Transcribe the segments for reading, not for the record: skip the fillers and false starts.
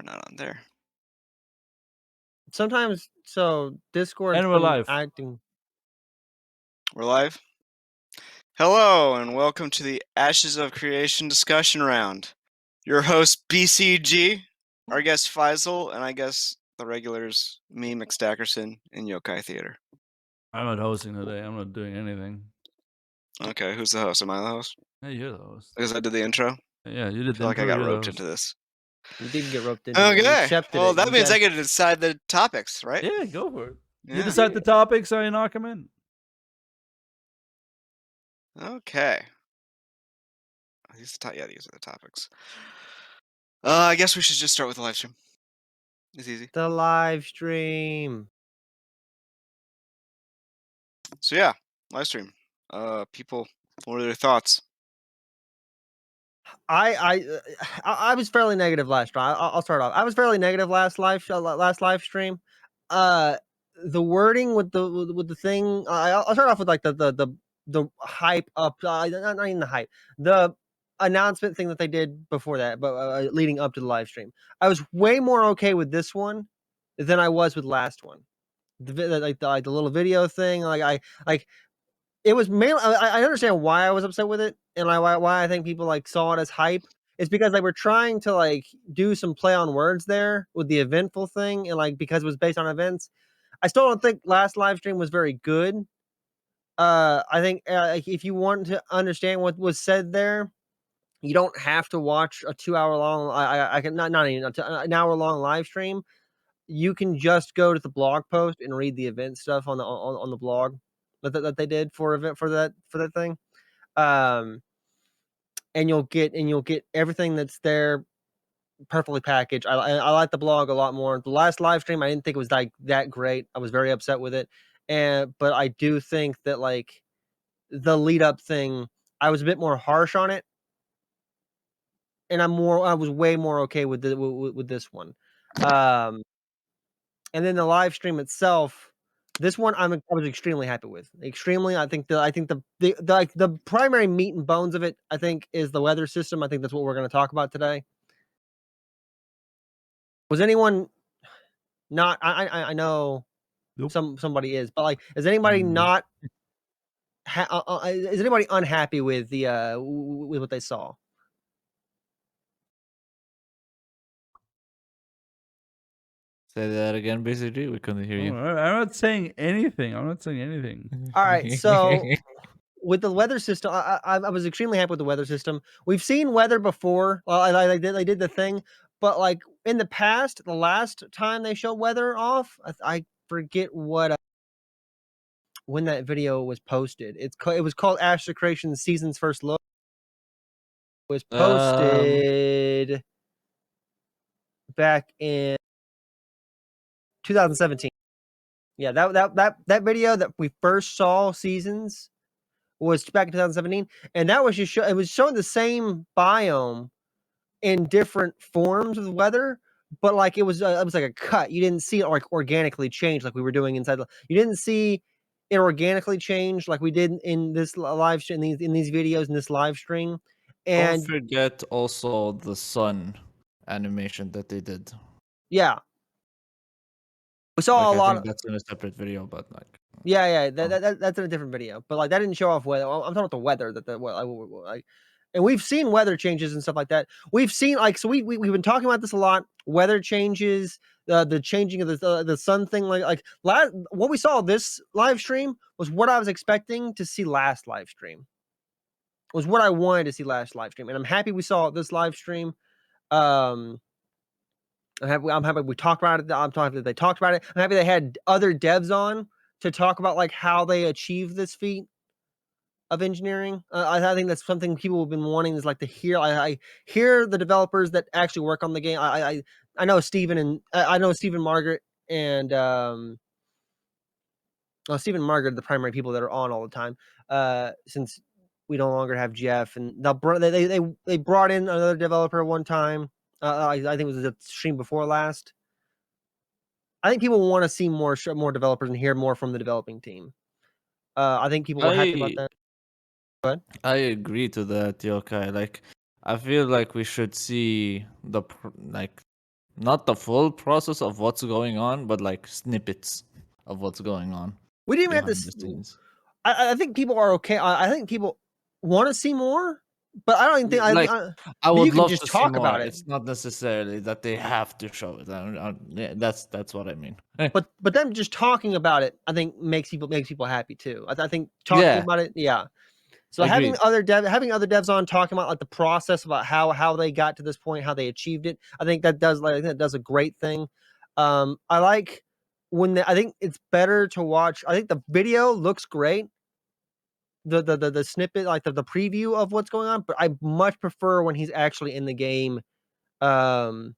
not on there. Sometimes, so Discord And we're live. acting. We're live. Hello, and welcome to the Ashes of Creation discussion round. Your host, BCG, our guest, Faisal, and I guess the regulars, me, McStackerson, and Yokai Theater. I'm not hosting today. I'm not doing anything. Okay, who's the host? Am I the host? Hey, you're the host. Because I did the intro? Yeah, you I did. feel like I got roped into this. You did get roped into it. You Okay, accepted well, it. that You means got- I get to decide the topics, right? Yeah, go for it. Yeah. You decide the topics, so you knock them in. Okay. These are the topics. I guess we should just start with the live stream. It's easy. The live stream. So yeah, live stream. People, what are their thoughts? I was fairly negative last time. I'll start off. I was fairly negative last live stream. The wording with the thing. I'll start off with like the hype up. Not even the hype. The announcement thing that they did before that, but leading up to the live stream. I was way more okay with this one than I was with last one. The little video thing. It was mainly. I understand why I was upset with it, and why I think people like saw it as hype. It's because they were trying to like do some play on words there with the eventful thing, and like because it was based on events. I still don't think last live stream was very good. I think if you want to understand what was said there, you don't have to watch a 2 hour long. I can not even an hour long live stream. You can just go to the blog post and read the event stuff on the blog that they did for that thing. And you'll get everything that's there perfectly packaged. I like the blog a lot more. The last live stream I didn't think it was like that great. I was very upset with it. But I do think that like the lead up thing, I was a bit more harsh on it. And I was way more okay with this one. And then the live stream itself, this one I was extremely happy with. Extremely, I think the primary meat and bones of it, I think, is the weather system. I think that's what we're going to talk about today. Was anyone not? I know Nope. somebody is, but like, is anybody not? Is anybody unhappy with with what they saw? Say that again, basically. We couldn't hear you. I'm not saying anything. I'm not saying anything. All right, so with the weather system, I was extremely happy with the weather system. We've seen weather before. Well, they did the thing, but like in the past, the last time they showed weather off, I forget what when that video was posted. It was called Ashes of Creation Season's First Look. It was posted back in 2017. Yeah, that video that we first saw Seasons was back in 2017, and that was just it was showing the same biome in different forms of the weather, but like it was like a cut. You didn't see it like organically change like we were doing inside. You didn't see it organically change like we did in this live stream, in these videos in this live stream. And don't forget also the sun animation that they did. Yeah, we saw like, a lot. I think that's in a separate video, but like. Yeah, that's in a different video. But like that didn't show off weather. I'm talking about the weather like, and we've seen weather changes and stuff like that. We've seen like so we've been talking about this a lot. Weather changes, the changing of the sun thing. What we saw this live stream was what I was expecting to see last live stream. Was what I wanted to see last live stream, and I'm happy we saw this live stream. I'm happy we talked about it. I'm happy that they talked about it. I'm happy they had other devs on to talk about like how they achieved this feat of engineering. I think that's something people have been wanting is like to hear. I hear the developers that actually work on the game. I know Steven and I know Steven Margaret and Steven and Margaret are the primary people that are on all the time. Since we no longer have Jeff, and they brought in another developer one time. I think it was the stream before last. I think people want to see more developers and hear more from the developing team. I think people were happy about that. Go ahead. I agree to that, Yokai. Like, I feel like we should see not the full process of what's going on, but like snippets of what's going on We didn't even have behind the to. scenes. I think people are okay. I think people want to see more, but I don't even think. Like, I but you would can love just to see talk more. about it. It's not necessarily that they have to show it. Yeah, that's what I mean. But them just talking about it, I think makes people happy too. I think talking Yeah. about it, yeah. So Agreed. having other devs on talking about like the process about how they got to this point, how they achieved it, I think that does a great thing. I like when I think it's better to watch. I think the video looks great. The snippet, like the preview of what's going on, but I much prefer when he's actually in the game. And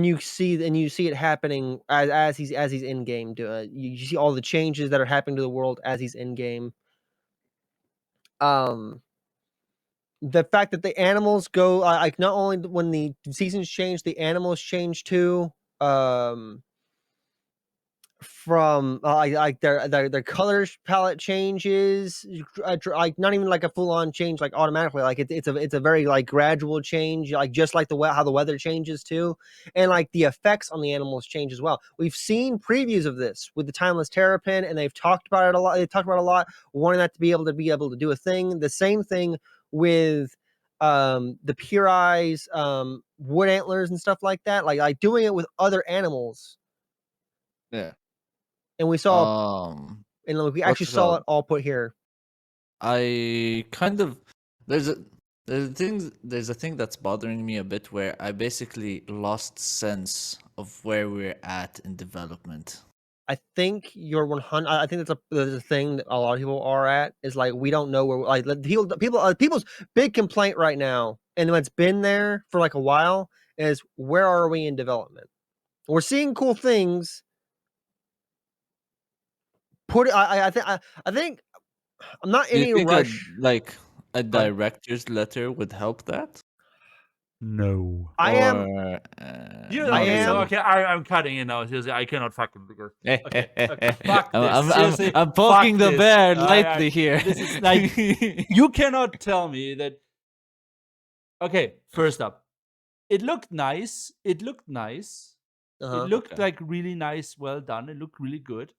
you see it happening as he's in game. You see all the changes that are happening to the world as he's in game. The fact that the animals go like not only when the seasons change, the animals change too. From like their colors palette changes, like not even like a full on change like automatically, like it's a very like gradual change, like just like how the weather changes too, and like the effects on the animals change as well. We've seen previews of this with the Timeless Terrapin, and they've talked about it a lot. They talked about it a lot, wanting that to be able to do a thing. The same thing with the Pure Eyes wood antlers and stuff like that, like doing it with other animals. Yeah. And we saw, and we actually what's it saw called? it all put here. I kind of there's a thing that's bothering me a bit where I basically lost sense of where we're at in development. I think you're 100. I think there's a thing that a lot of people are at, is like we don't know where, like people's big complaint right now, and it's been there for like a while, is where are we in development? We're seeing cool things. I think I'm not Do in you any think rush. a Go ahead. director's letter would help that? No. I am. Or You I not okay? So am- really? okay, I'm cutting in now. Seriously, I cannot fucking because okay, fuck I'm, this. I'm, Seriously, I'm poking fuck the this. bear lightly here. This is like you cannot tell me that. Okay, first up, it looked nice. It looked nice. Uh-huh. It looked Okay. like really nice, well done. It looked really good.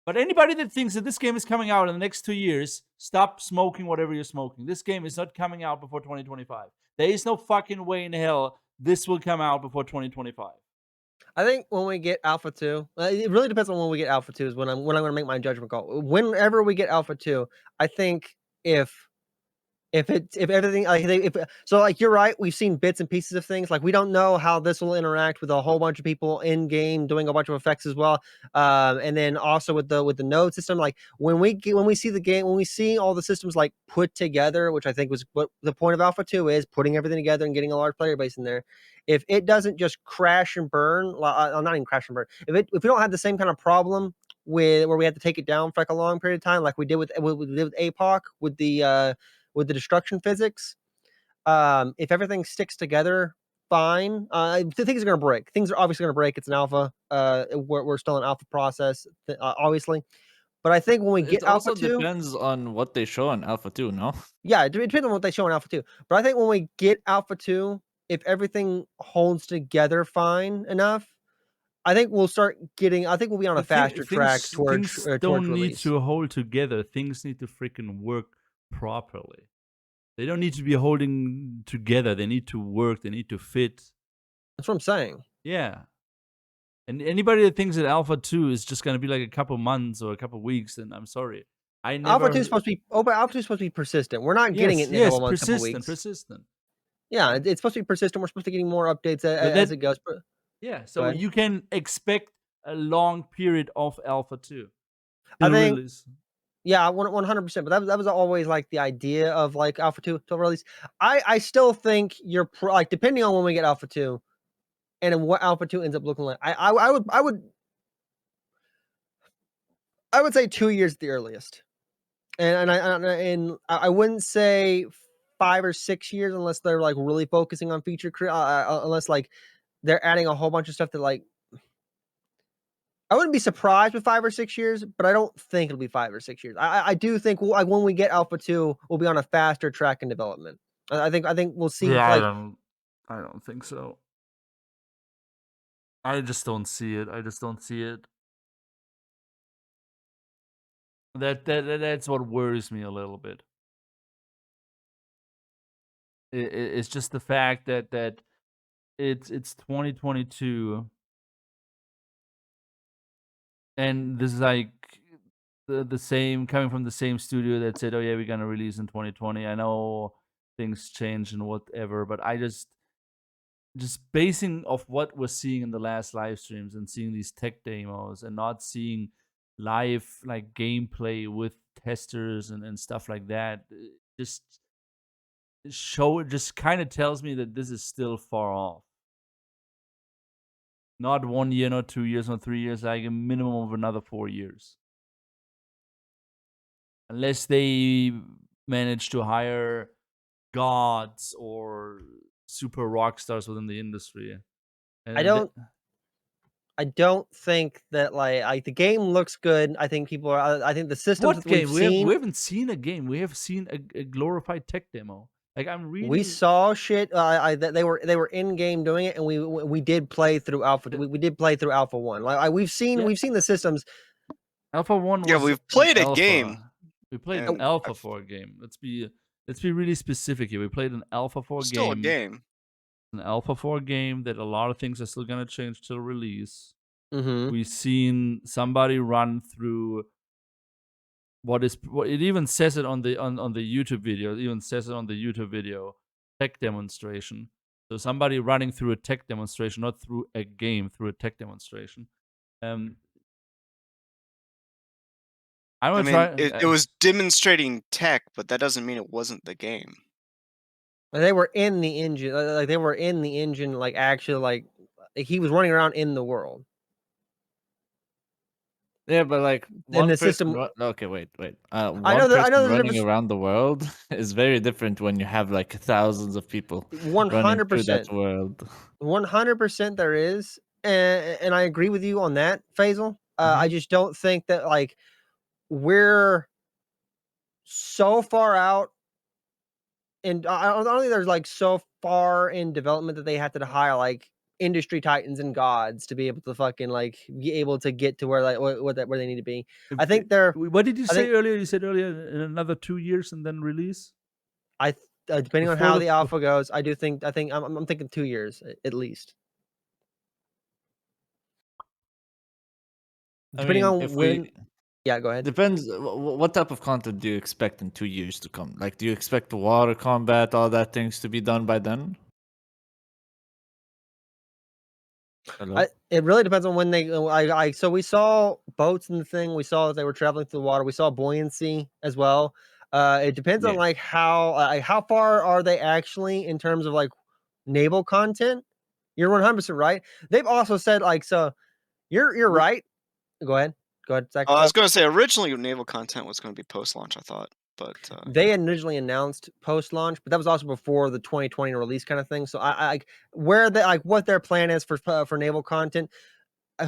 But anybody that thinks that this game is coming out in the next 2 years, stop smoking whatever you're smoking. This game is not coming out before 2025. There is no fucking way in hell this will come out before 2025. I think when we get Alpha 2, it really depends on when we get Alpha 2 is when I'm going to make my judgment call. Whenever we get Alpha 2, I think if everything like you're right, we've seen bits and pieces of things. Like we don't know how this will interact with a whole bunch of people in game doing a bunch of effects as well. And then also with the node system, like when we see the game, when we see all the systems like put together, which I think was what the point of Alpha 2 is, putting everything together and getting a large player base in there. If it doesn't just crash and burn, not even crash and burn, if we don't have the same kind of problem with where we had to take it down for like a long period of time, like we did with APOC with the destruction physics, if everything sticks together fine, things are going to break. Things are obviously going to break. It's an alpha. We're still in alpha process, obviously. But I think when we get It also Alpha 2, depends on what they show in Alpha 2, no? yeah, it depends on what they show in Alpha 2. But I think when we get Alpha 2, if everything holds together fine enough, I think we'll be on a faster track towards things towards don't need release. to hold together. Things need to freaking work properly. They don't need to be holding together. They need to work. They need to fit. That's what I'm saying. Yeah. And anybody that thinks that Alpha 2 is just going to be like a couple months or a couple weeks, then I'm sorry. Alpha 2 is supposed to be Alpha 2 is supposed to be persistent. We're not getting it in a couple months, couple weeks. persistent. Yeah, it's supposed to be persistent. We're supposed to be getting more updates as it goes. Yeah, so you can expect a long period of Alpha 2. I think, release. yeah, 100%. But that was always like the idea of like Alpha 2 to release. I still think you're like depending on when we get Alpha 2 and what Alpha 2 ends up looking like. I would say 2 years at the earliest, and I wouldn't say 5 or 6 years unless they're like really focusing on feature unless like they're adding a whole bunch of stuff that like. I wouldn't be surprised with 5 or 6 years, but I don't think it'll be 5 or 6 years. I do think like when we get Alpha 2, we'll be on a faster track in development. I think we'll see Yeah, like I don't think so. I just don't see it. I just don't see it. That's what worries me a little bit. It's just the fact that it's 2022, and this is like the same, coming from the same studio that said, "Oh yeah, we're gonna release in 2020." I know things change and whatever, but I just basing off what we're seeing in the last live streams and seeing these tech demos and not seeing live like gameplay with testers and stuff like that, just just kind of tells me that this is still far off. Not 1 year, not 2 years, not 3 years, like a minimum of another 4 years. Unless they manage to hire gods or super rock stars within the industry. And I don't think that like the game looks good. I think people are. I think the systems what that we've game? seen. We haven't seen a game. We have seen a glorified tech demo. Like I'm reading. We saw shit. They were in game doing it, and we did play through alpha. We did play through alpha 1. Like we've seen the systems. Alpha 1 was Yeah, we've played a alpha. game. We played and an alpha for a game. Let's be really specific here. We played an alpha for a Still a game. game. An alpha for a game that a lot of things are still gonna change till release. Mm-hmm. We've seen somebody run through what it even says it on the YouTube video. It even says it on the YouTube video tech demonstration. So somebody running through a tech demonstration, not through a game, through a tech demonstration. I'm gonna try. It was demonstrating tech, but that doesn't mean it wasn't the game. They were in the engine. Like they were in the engine. Like actually, like he was running around in the world. Yeah, but like And one the person. system. Okay, wait. I One know person there's a running difference. around the world is very different when you have like thousands of people running through that 100%. world. 100% there is, and I agree with you on that, Faisal. I just don't think that like we're so far out, and I don't think there's like so far in development that they have to hire like industry titans and gods to be able to fucking like be able to get to where like where they need to be. I think they're. What did you I say think- earlier? You said earlier in another 2 years and then release. Depending on Before how the- the alpha goes, I think I'm thinking 2 years at least. Depending on if when. Yeah, go ahead. Depends. What type of content do you expect in 2 years to come? Like, do you expect water combat, all that things to be done by then? Hello? It really depends on when they. So we saw boats in the thing. We saw that they were traveling through the water. We saw buoyancy as well. It depends on Yeah. like how far are they actually in terms of like naval content. You're 100% right. They've also said like so. You're right. Go ahead. Zach. I was going to say originally naval content was going to be post-launch, I thought, but They had originally announced post-launch, but that was also before the 2020 release kind of thing. So I where they like what their plan is for naval content.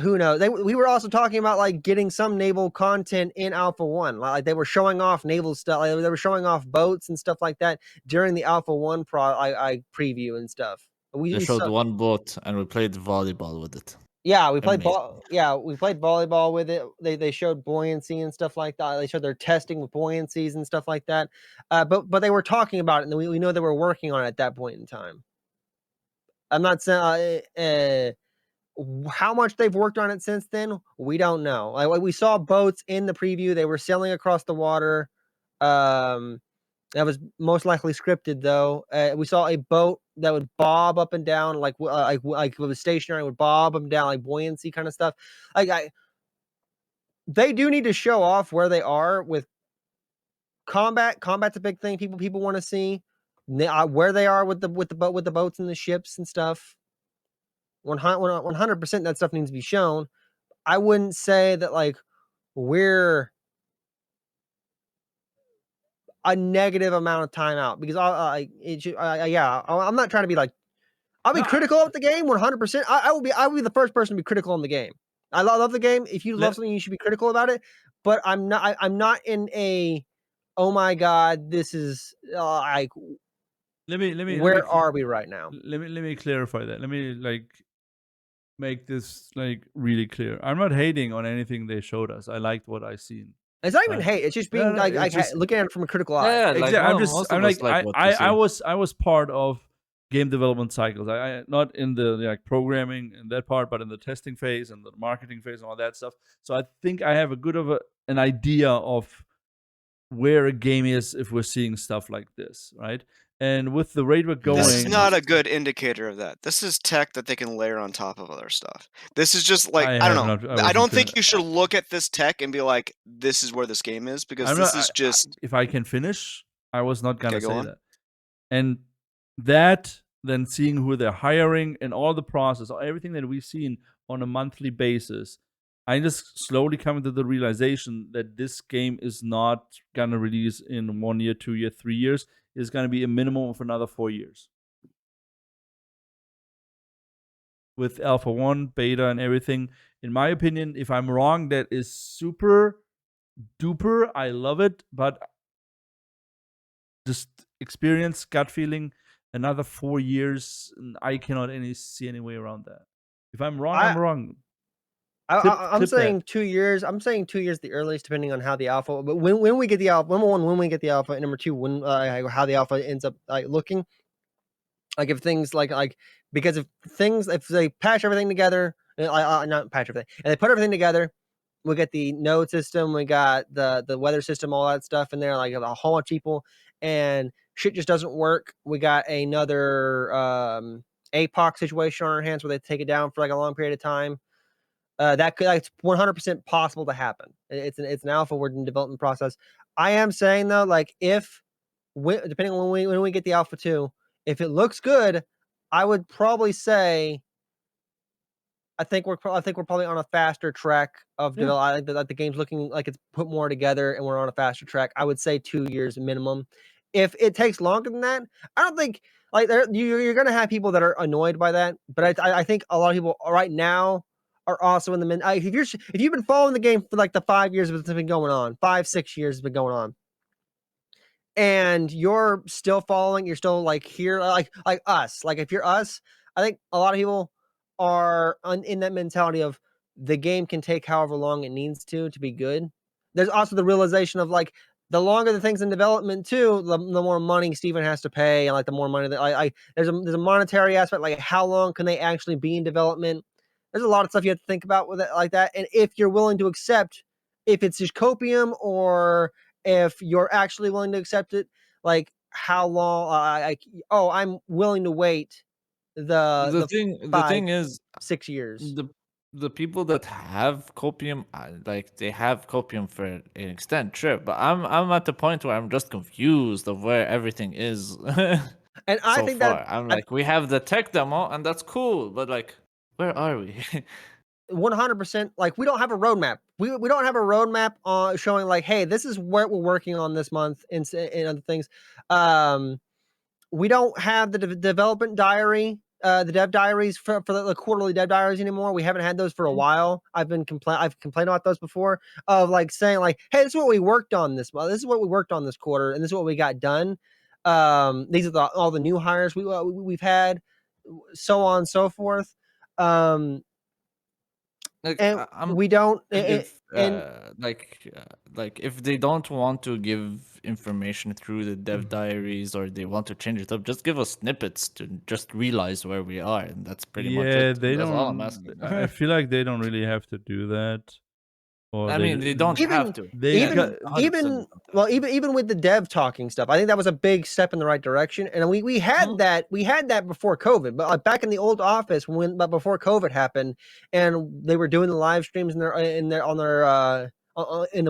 Who knows? We were also talking about like getting some naval content in Alpha 1. Like they were showing off naval stuff. Like, they were showing off boats and stuff like that during the Alpha 1 preview and stuff. They showed one boat and we played volleyball with it. Yeah, we played Amazing. we played volleyball with it. They showed buoyancy and stuff like that. They showed their testing with buoyancies and stuff like that. But they were talking about it, and we know they were working on it at that point in time. I'm not saying how much they've worked on it since then. We don't know. Like we saw boats in the preview. They were sailing across the water. That was most likely scripted, though. We saw a boat that would bob up and down, like it was stationary, would bob up and down, like buoyancy kind of stuff. They do need to show off where they are with combat. Combat's a big thing. People want to see where they are with the boats and the ships and stuff. 100% that stuff needs to be shown. I wouldn't say that like we're a negative amount of time out because I'm not trying to be like I'll be critical of the game 100%. I will be the first person to be critical on the game. I love the game. If you love something, you should be critical about it. But I'm not in a oh my god, this is like let me Where are we right now? let me clarify that. Let me make this really clear. I'm not hating on anything they showed us. I liked what I seen. It's not even Right. hate. It's just being No, it's just looking at it from a critical eye. Yeah, like exactly. most I'm of like us like what we I see. was part of game development cycles. I not in the programming and that part, but in the testing phase and the marketing phase and all that stuff. So I think I have a good of an idea of where a game is if we're seeing stuff like this, right? And with the rate we're going, This is not a good indicator of that. This is tech that they can layer on top of other stuff. This is just like I don't know. I don't think you should look at this tech and be like, "This is where this game is," because this is just. If I can finish, I was not gonna say on. that. And that, then seeing who they're hiring and all the process, everything that we've seen on a monthly basis, I just slowly come to the realization that this game is not gonna release in 1 year, 2 year, 3 years. It's gonna be a minimum of another 4 years. With Alpha 1, Beta, and everything. In my opinion, if I'm wrong, that is super duper. I love it, but just experience, gut feeling, another 4 years, and I cannot see any way around that. If I'm wrong, I'm wrong. I'm saying 2 years. I'm saying 2 years the earliest, depending on how the alpha. But when we get the alpha, number one, when we get the alpha, and number two, when how the alpha ends up looking. Like if things because if they patch everything together, not patch everything, and they put everything together, we get the node system, we got the weather system, all that stuff in there, like a whole bunch of people, and shit just doesn't work. We got another APOC situation on our hands where they take it down for like a long period of time. That's 100% possible to happen. It's an alpha. We're in development process. I am saying though, like depending on when we get the alpha 2, if it looks good, I would probably say I think we're probably on a faster track of development. I think that the game's looking like it's put more together and we're on a faster track. I would say 2 years minimum. If it takes longer than that, I don't think you're going to have people that are annoyed by that. But I think a lot of people right now are also in the if you've been following the game for like the 5 years it's been going on, 5-6 years has been going on, and you're still following, you're still like here, like us. Like if you're us, I think a lot of people are in that mentality of the game can take however long it needs to be good. There's also the realization of like the longer the thing's in development too, the more money Steven has to pay, and like the more money that there's a monetary aspect, like how long can they actually be in development. There's a lot of stuff you have to think about with it like that, and if you're willing to accept if it's just copium or if you're actually willing to accept it, like how long I'm willing to wait The thing is 6 years. the people that have copium, like they have copium for an extent, sure. But I'm at the point where I'm just confused of where everything is. And I so think far, that I'm like, we have the tech demo, and that's cool. But like, where are we? 100%, like we don't have a roadmap. We don't have a roadmap on showing like, hey, this is what we're working on this month and other things. We don't have the development diary, the dev diaries for the quarterly dev diaries anymore. We haven't had those for a while. I've complained about those before, of like saying like, hey, this is what we worked on this month. This is what we worked on this quarter, and this is what we got done. These are all the new hires we've had, so on and so forth. Like, And I'm we don't. if And like if they don't want to give information through the dev diaries, or they want to change it up, just give us snippets to just realize where we are, and that's pretty much it. they That's don't. all I'm asking. I feel like they don't really have to do that. Or I mean, they don't have to. even with the dev talking stuff, I think that was a big step in the right direction. And we had that before COVID, but back in the old office but before COVID happened, and they were doing the live streams in the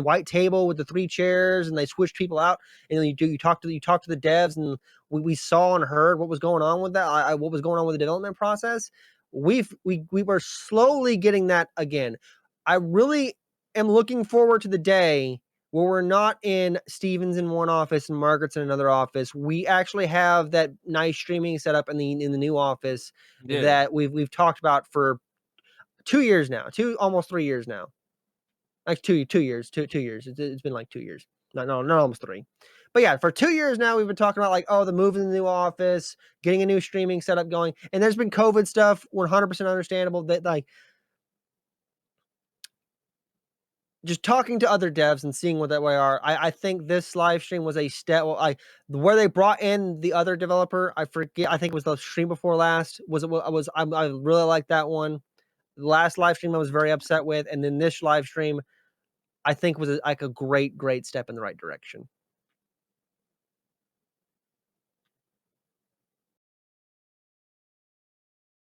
white table with the 3 chairs, and they switched people out, and you talk to the devs, and we saw and heard what was going on with that, what was going on with the development process. We were slowly getting that again. I really am looking forward to the day where we're not in Steven's in one office and Margaret's in another office. We actually have that nice streaming setup in the new office that we've talked about for 2 years now, almost 3 years now. Like 2 years. It's been like 2 years. Not almost 3. But yeah, for 2 years now, we've been talking about like, oh, the move in the new office, getting a new streaming setup going, and there's been COVID stuff. 100% understandable that like just talking to other devs and seeing what that way are. I think this live stream was a step. Well, where they brought in the other developer. I forget. I think it was the stream before last. I really like that one. The last live stream I was very upset with, and then this live stream I think was like a great step in the right direction.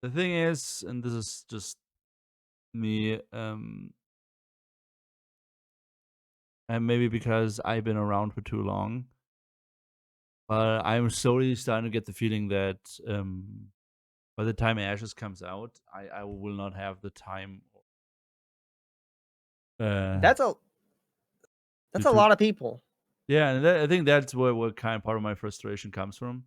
The thing is, and this is just me, and maybe because I've been around for too long, but I'm slowly starting to get the feeling that by the time Ashes comes out, I will not have the time. That's a to- lot of people. Yeah, and I think that's where kind of part of my frustration comes from.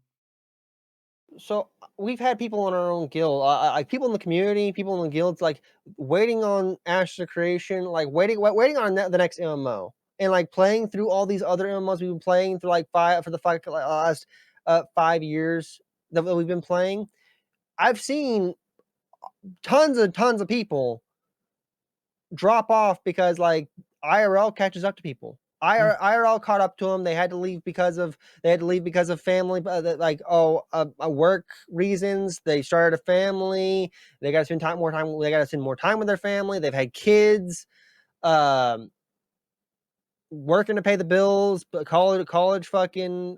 So we've had people in our own guild, like people in the community, people in the guilds, like waiting on Ashes of Creation, like waiting on the next MMO, and like playing through all these other MMOs we've been playing through like last 5 years that we've been playing. I've seen tons of people drop off because like IRL catches up to people. IRL caught up to them. They had to leave because of family, like work reasons. They started a family. They got to spend more time. They got to spend more time with their family. They've had kids, working to pay the bills, but college fucking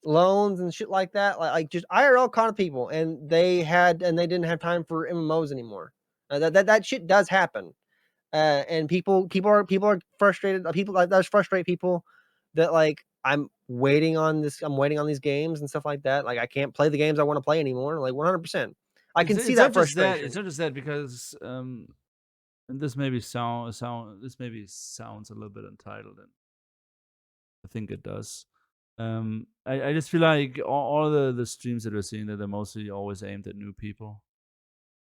loans and shit like that. Like just IRL caught up people, and they didn't have time for MMOs anymore. That shit does happen. And people are frustrated. People like that frustrate people that like I'm waiting on these games and stuff like that. Like I can't play the games I want to play anymore. Like 100%. I can see that frustration. It's not just that because and this maybe sounds a little bit entitled, and I think it does. I just feel like all the streams that we're seeing that they're mostly always aimed at new people,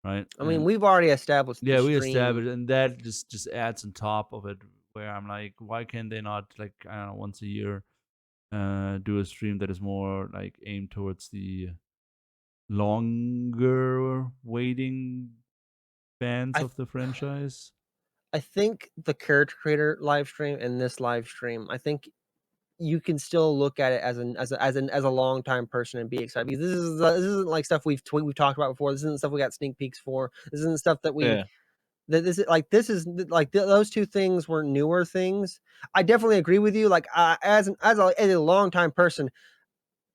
right? I mean, we've already established. Yeah, we established, and that just adds on top of it. Where I'm like, why can't they not, like, I don't know, once a year, do a stream that is more like aimed towards the longer waiting fans of the franchise? I think the character creator live stream and this live stream, I think you can still look at it as a long time person and be excited, because this isn't like stuff we've talked about before. This isn't stuff we got sneak peeks for. This isn't stuff that we those two things were newer things. I definitely agree with you. Like as a long time person,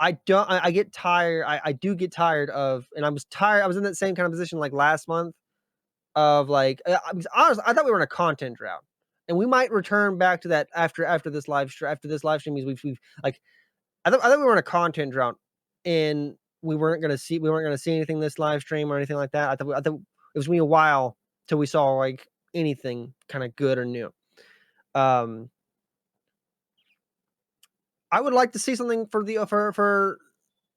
I get tired. I do get tired of, and I was tired. I was in that same kind of position like last month of like, honestly, I thought we were in a content drought, and we might return back to that after this live stream. We've like, I thought we were in a content drought, and we weren't gonna see anything this live stream or anything like that. I thought it was gonna be a while till we saw like anything kind of good or new. I would like to see something for the for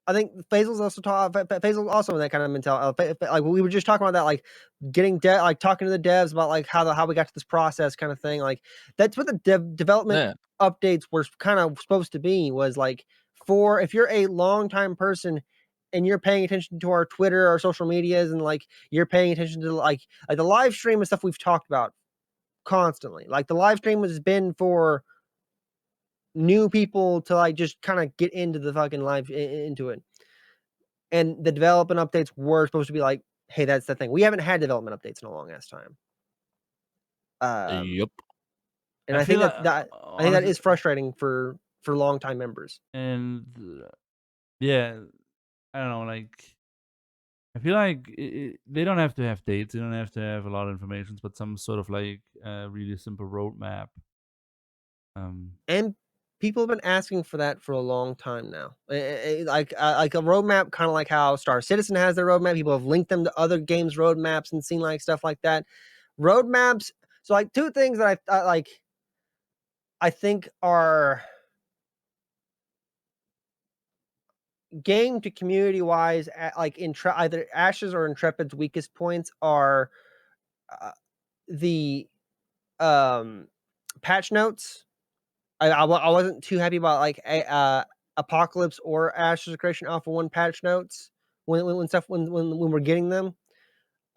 I think Faisal's also in that kind of mentality. Like we were just talking about that, like like talking to the devs about like how we got to this process kind of thing. Like that's what the development updates were kind of supposed to be, was like, for if you're a longtime person and you're paying attention to our Twitter, our social medias, and like you're paying attention to like the live stream and stuff we've talked about constantly. Like the live stream has been for new people to like just kind of get into the fucking live into it. And the development updates were supposed to be like, hey, that's the thing. We haven't had development updates in a long ass time. Yep. And I think that is frustrating for longtime members. And yeah, I don't know, like, I feel like they don't have to have dates. They don't have to have a lot of information, but some sort of like really simple roadmap. And people have been asking for that for a long time now. Like a roadmap, kind of like how Star Citizen has their roadmap. People have linked them to other games' roadmaps and seen like stuff like that. Roadmaps. So like two things that I think are game to community wise, like either Ashes or Intrepid's weakest points are the patch notes I wasn't too happy about like Apocalypse or Ashes of Creation Alpha 1 patch notes when we're getting them.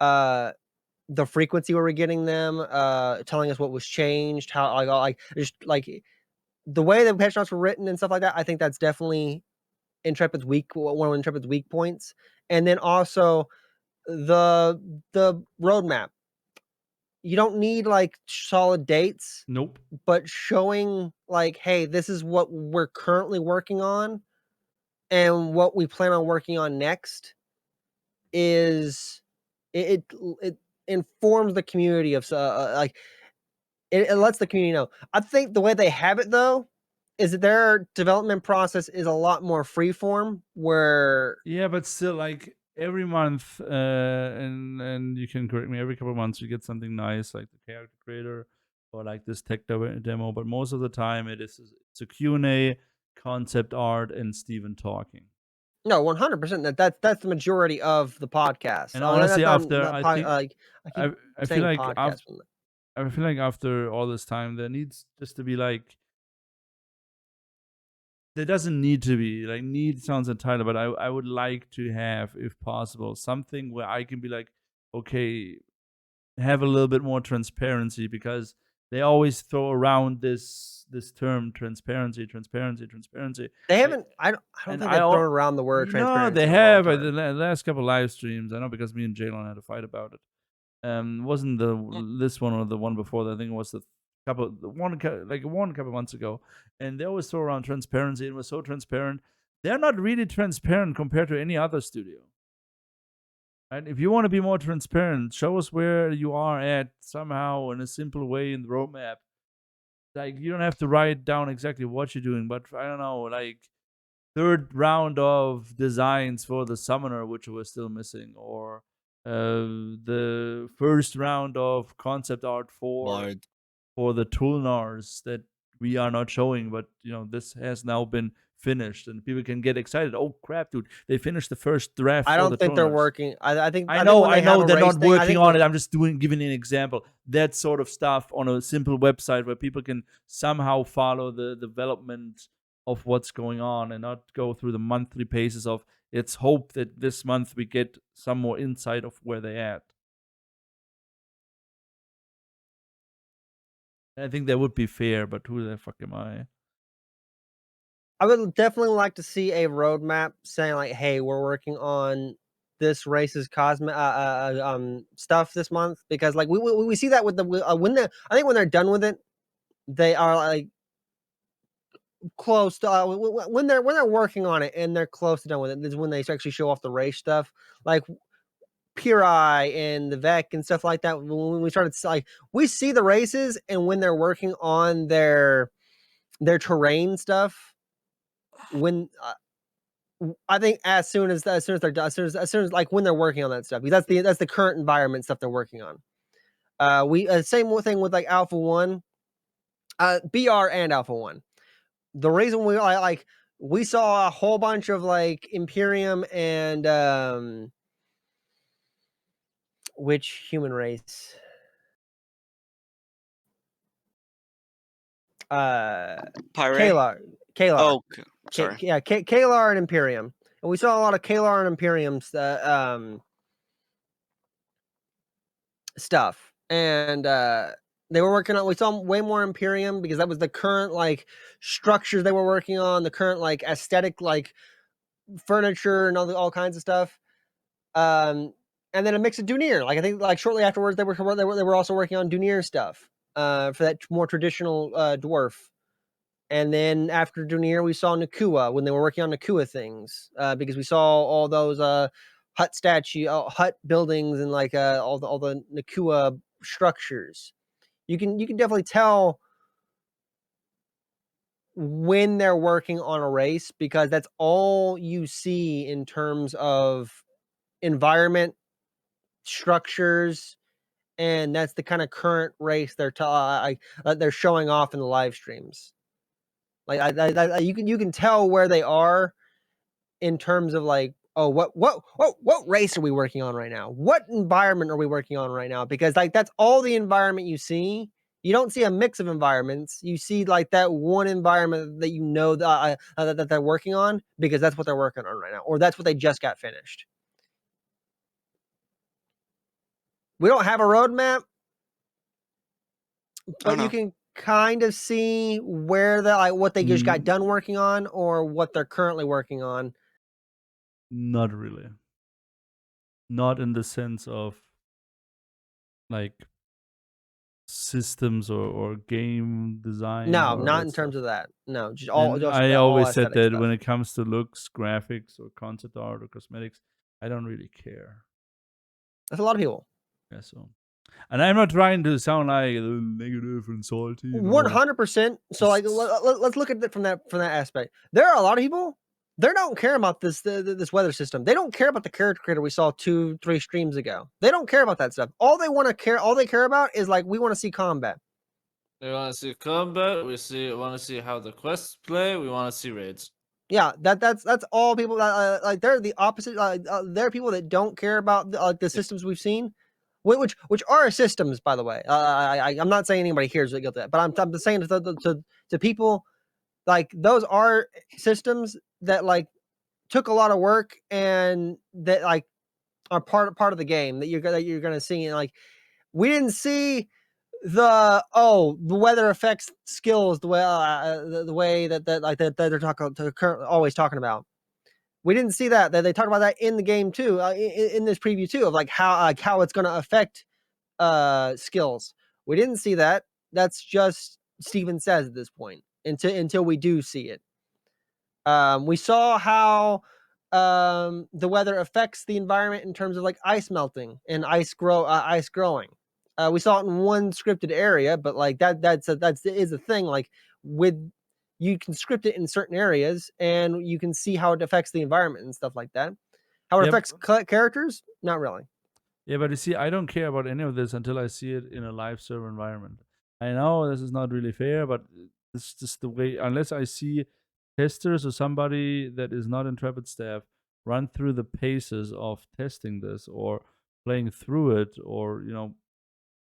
The frequency where we're getting them, telling us what was changed, how like just like the way the patch notes were written and stuff like that. I think that's definitely Intrepid's one of Intrepid's weak points. And then also the roadmap. You don't need like solid dates, Nope. but showing like, hey, this is what we're currently working on and what we plan on working on next is it informs the community of like it lets the community know. I think the way they have it though is that their development process is a lot more freeform where Yeah, but still, like every month, and you can correct me, every couple of months you get something nice, like the character creator or like this tech demo. But most of the time, it's a Q&A, concept art, and Steven talking. no 100% that's the majority of the podcast. And honestly, I I feel like podcast. I feel like after all this time, there needs just to be like. There doesn't need to be like need sounds entitled, but I would like to have, if possible, something where I can be like, okay, have a little bit more transparency, because they always throw around this term transparency. They haven't. I don't think they've thrown around the word transparency. No, they have. The last couple live streams, I know, because me and Jalen had a fight about it. Wasn't this one or the one before that? I think it was one couple months ago, and they always throw around transparency. It was so transparent. They're not really transparent compared to any other studio. Right? If you want to be more transparent, show us where you are at somehow in a simple way in the roadmap. Like, you don't have to write down exactly what you're doing, but I don't know, like third round of designs for the summoner, which was still missing, or the first round of concept art for the Tulnars that we are not showing, but this has now been finished and people can get excited. Oh crap, dude, they finished the first draft. I don't think they're Tulnars. working. I think I know they're not working on it. I'm just giving an example. That sort of stuff on a simple website where people can somehow follow the development of what's going on and not go through the monthly paces of, let's hope that this month we get some more insight of where they're at. I think that would be fair, but who the fuck am I? I would definitely like to see a roadmap saying like, hey, we're working on this race's cosmic stuff this month, because like we see that with the I think when they're done with it, they are like close to when they're working on it and they're close to done with it is when they actually show off the race stuff, like Piri and the Vec and stuff like that. When we started, like, we see the races, and when they're working on their terrain stuff, when I think as soon as they're done, as soon as like when they're working on that stuff, because that's the current environment stuff they're working on. We same thing with like Alpha 1, BR and Alpha 1. The reason we saw a whole bunch of like Imperium and which human race? Kalar. Oh, sorry. Yeah, Kalar and Imperium, and we saw a lot of Kalar and Imperium stuff, and they were working on. We saw way more Imperium because that was the current like structures they were working on, the current like aesthetic like furniture and all kinds of stuff. And then a mix of Dunir. Like I think like shortly afterwards they were also working on Dunir stuff for that more traditional dwarf. And then after Dunir, we saw Nakua when they were working on Nakua things, because we saw all those hut buildings and like all the Nakua structures. You can definitely tell when they're working on a race, because that's all you see in terms of environment, structures, and that's the kind of current race they're showing off in the live streams. Like you can tell where they are in terms of like, oh, what race are we working on right now? What environment are we working on right now? Because like that's all the environment you see You don't see a mix of environments. You see like that one environment that you know that they're working on because that's what they're working on right now, or that's what they just got finished. We don't have a roadmap, but you can kind of see where what they just got done working on or what they're currently working on. Not really. Not in the sense of like systems or game design. No, or not that in terms stuff. of that. No, just And just I all always said aesthetic that stuff. when it comes to looks, graphics, or concept art or cosmetics, I don't really care. That's a lot of people. Yeah, so. And I'm not trying to sound like negative and salty. 100%. So like, let's look at it from that aspect. There are a lot of people. They don't care about this weather system. They don't care about the character creator we saw 2-3 streams ago. They don't care about that stuff. All they care about is like we want to see combat. We want to see combat. We want to see how the quests play. We want to see raids. Yeah, that's all people that like. They're the opposite. There are people that don't care about the systems we've seen, which are systems, by the way. I'm not saying anybody here is guilty of that, but I'm just saying to people like those are systems that like took a lot of work and that like are part of the game that you're gonna see. And like we didn't see the weather affects skills the way the way that they're always talking about. We didn't see that they talked about that in the game too, in this preview too, of like how it's going to affect skills. We didn't see that. That's just Steven says at this point until we do see it. We saw how the weather affects the environment in terms of like ice melting and ice growing. We saw it in one scripted area, but like that's a thing. Like you can script it in certain areas, and you can see how it affects the environment and stuff like that. How it affects characters, not really. Yeah, but you see, I don't care about any of this until I see it in a live server environment. I know this is not really fair, but it's just the way. Unless I see testers or somebody that is not Intrepid staff run through the paces of testing this or playing through it, or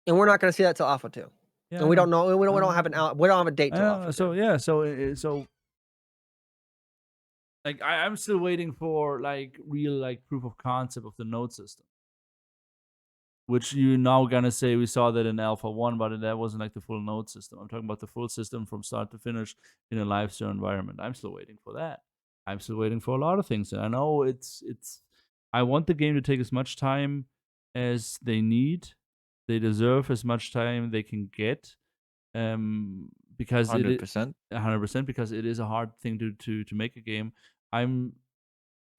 and we're not going to see that till Alpha 2. Yeah, and we don't know. We don't have we don't have a date till Alpha 2. So like I'm still waiting for like real like proof of concept of the node system, which you now gonna say we saw that in Alpha 1, but that wasn't like the full node system. I'm talking about the full system from start to finish in a live server environment. I'm still waiting for that. I'm still waiting for a lot of things. And I know it's I want the game to take as much time as they need. They deserve as much time they can get. Because 100%, because it is a hard thing to make a game. I'm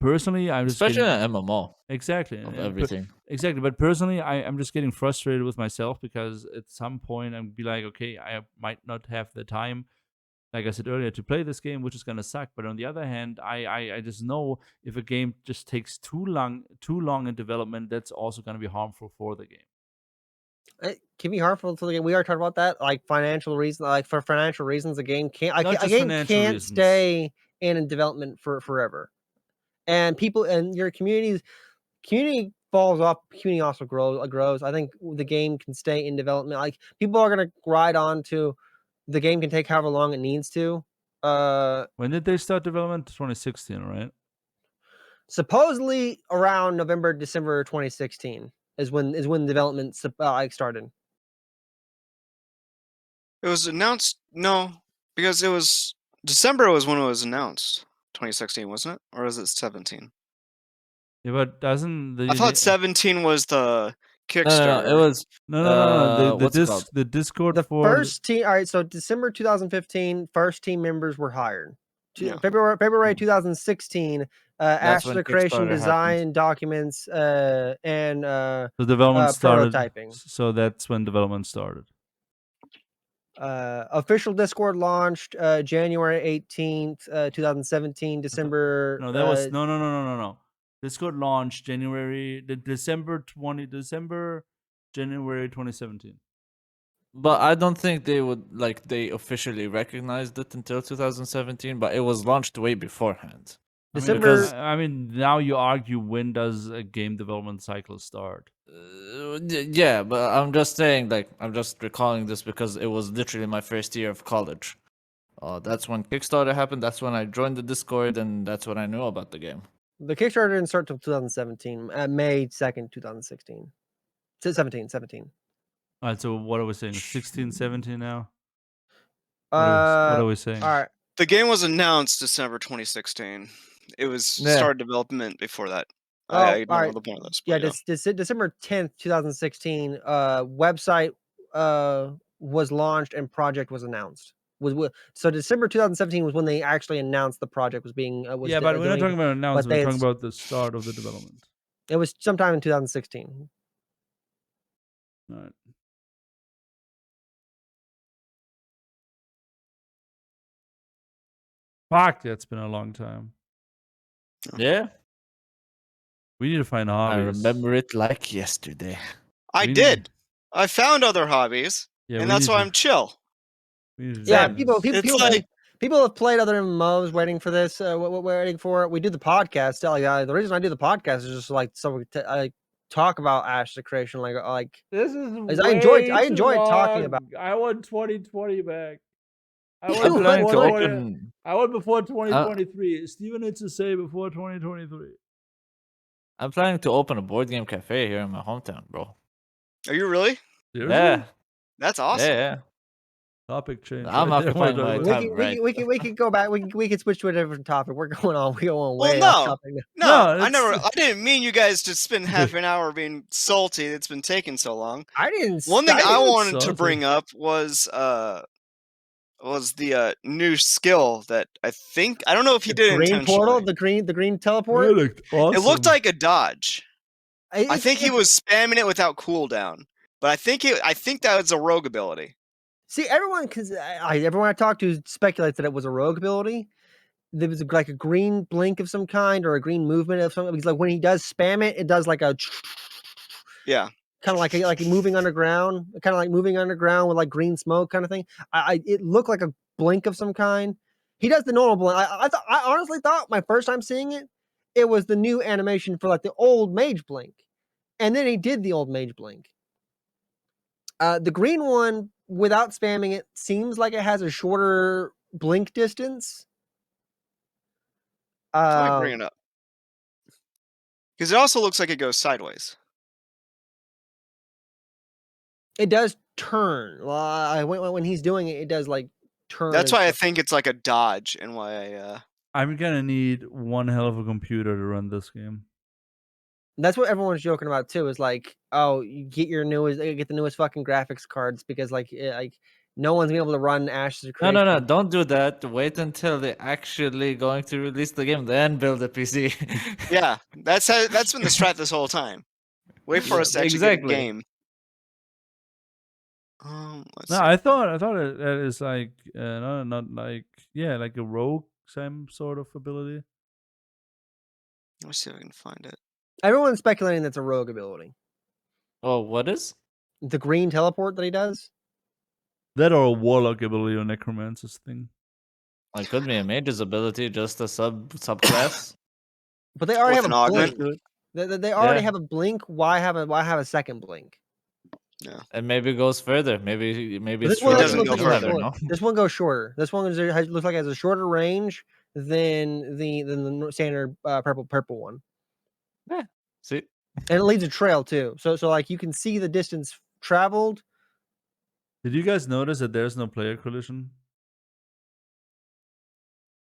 just especially an MMO. Exactly. Of everything. Exactly. But personally, I'm just getting frustrated with myself because at some point I'm be like, okay, I might not have the time, like I said earlier, to play this game, which is gonna suck. But on the other hand, I just know if a game just takes too long in development, that's also gonna be harmful for the game. It can be harmful to the game. We are talking about that, like financial reasons. Like for financial reasons, a game can't stay in development for forever. And people and your community falls off. Community also grows. I think the game can stay in development. Like people are gonna ride on to the game can take however long it needs to. When did they start development? 2016, right? Supposedly around November, December 2016 is when development started. It was announced because it was December was when it was announced. 2016, wasn't it? Or was it 17? Yeah, but doesn't I thought 17 was the Kickstarter. No, it was no. What's it called? The Discord the for first team. All right, so December 2015, first team members were hired. February 2016, after the creation, design documents, and the development started. Prototyping. So that's when development started. Official Discord launched January 18th, 2017. December. No, that was no. Discord launched January 2017. But I don't think they officially recognized it until 2017. But it was launched way beforehand. December. I mean, now you argue, when does a game development cycle start? Yeah, but I'm just saying, like, I'm just recalling this because it was literally my first year of college. That's when Kickstarter happened. That's when I joined the Discord, and that's when I knew about the game. The Kickstarter didn't start till 2017, May 2nd, 2016. 17. All right, so what are we saying? 16, 17 now? What Uh, are we saying? all right. The game was announced December 2016. It was Yeah. started development before that. Oh, I don't all know right. the point of this. Yeah, But December 10th, 2016. Website was launched and project was announced. So December 2017 was when they actually announced the project was being Yeah, but we're not talking about announcement. they We're had talking about the start of the development. It was sometime in 2016. All right. Fuck, that's been a long time. Yeah, We need to find I hobbies. remember it like yesterday. I we did. need- I found other hobbies, Yeah, and we that's need why to- I'm chill. we need to Yeah, do people this. It's people have played other MMOs waiting for this. Waiting for it. We do the podcast. The reason I do the podcast is just like so we talk about Ash the Creation. This is As I enjoyed talking long. about. I want 2020 back. I You want want planning to before 20 open. I want before 2023. Steven needs to say before 2023. I'm planning to open a board game cafe here in my hometown, bro. Are you really? Seriously? Yeah, That's awesome. yeah. Topic change. I'm right there. occupying my What time. We can go back. We can switch to a different topic. We go on Well, way off no, topic. no, No, I didn't mean you guys to spend half an hour being salty. It's been taking so long. I didn't. One thing I wanted to salty. bring up was the new skill that I don't know if he did it green intentionally. portal, the green teleport. It looked awesome. It looked like a dodge. I It's- think he it's- was spamming it without cooldown, but I think that was a rogue ability. See, everyone, because everyone I talked to speculates that it was a rogue ability. There was like a green blink of some kind or a green movement of something. Because like when he does spam it, it does like a Yeah, kind of like moving underground, with like green smoke kind of thing. It looked like a blink of some kind. He does the normal blink. I honestly thought my first time seeing it, it was the new animation for like the old mage blink, and then he did the old mage blink. The green one, without spamming it, seems like it has a shorter blink distance. let me bring it up because it also looks like it goes sideways. It does turn. When he's doing it, it does like turn. That's why I think it's like a dodge, and why I'm gonna need one hell of a computer to run this game. That's what everyone's joking about too. Is like, oh, you get the newest fucking graphics cards because like no one's been able to run Ash's Creation. No, don't do that. Wait until they're actually going to release the game, then build a PC. yeah, that's been the strat this whole time. Wait for us to actually get a game. Let's No, see. I thought it is like not like like a rogue same sort of ability. Let me see if I can find it. Everyone's speculating that's a rogue ability. Oh, what is? The green teleport that he does. That or a warlock ability or necromancer's thing. It could be a mage's ability, just a subclass. But they already With have an a augment? blink. They already Yeah. have a blink. Why have a second blink? And maybe it goes further. Maybe This it's one shorter. doesn't looks go like You'll it's never further. know. This one goes shorter. This one looks like it has a shorter range than the standard purple one. See? And it leaves a trail too. So like you can see the distance traveled. Did you guys notice that there's no player collision?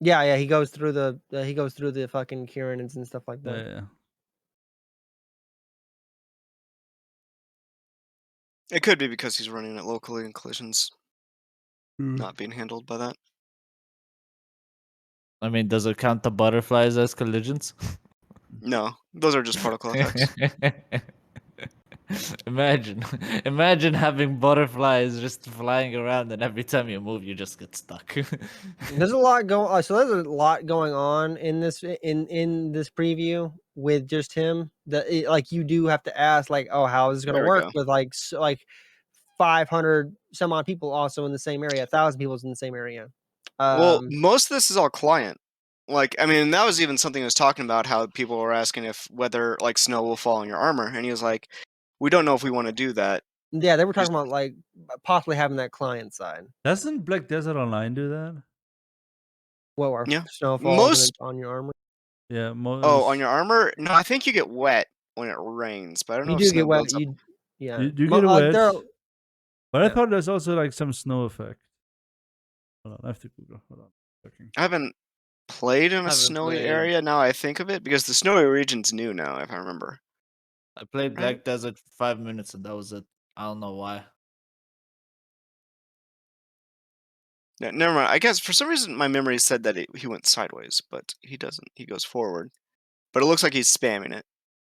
Yeah, he goes through the fucking Kieran's and stuff like that. Yeah. It could be because he's running it locally and collisions Hmm. not being handled by that. I mean, does it count the butterflies as collisions? No, those are just protocol effects. Imagine having butterflies just flying around, and every time you move, you just get stuck. There's a lot going. So there's a lot going on in this preview with just him. Like you do have to ask, like, oh, how is this going There to we work go. with like 500 some odd people also in the same area, 1,000 people in the same area. Well, most of this is all client. Like, I mean, that was even something he was talking about, how people were asking if whether like snow will fall on your armor, and he was like, we don't know if we want to do that. Yeah, they were talking about like possibly having that client side. Doesn't Black Desert Online do that? What were Yeah. snowfalls Most- on your armor? Yeah. Oh, on your armor? No, I think you get wet when it rains, but I don't know You if do snow get wet. builds up. Yeah. You get wet. But I yeah. thought there's also like some snow effect. Hold on, I have to Google. Hold on. Okay. I haven't played in a Haven't snowy played. area now I think of it, because the snowy region's new now, if I remember. I played Right. Black Desert for 5 minutes and that was it. I don't know why. Yeah, never mind. I guess for some reason my memory said that he went sideways, but he doesn't. He goes forward. But it looks like he's spamming it.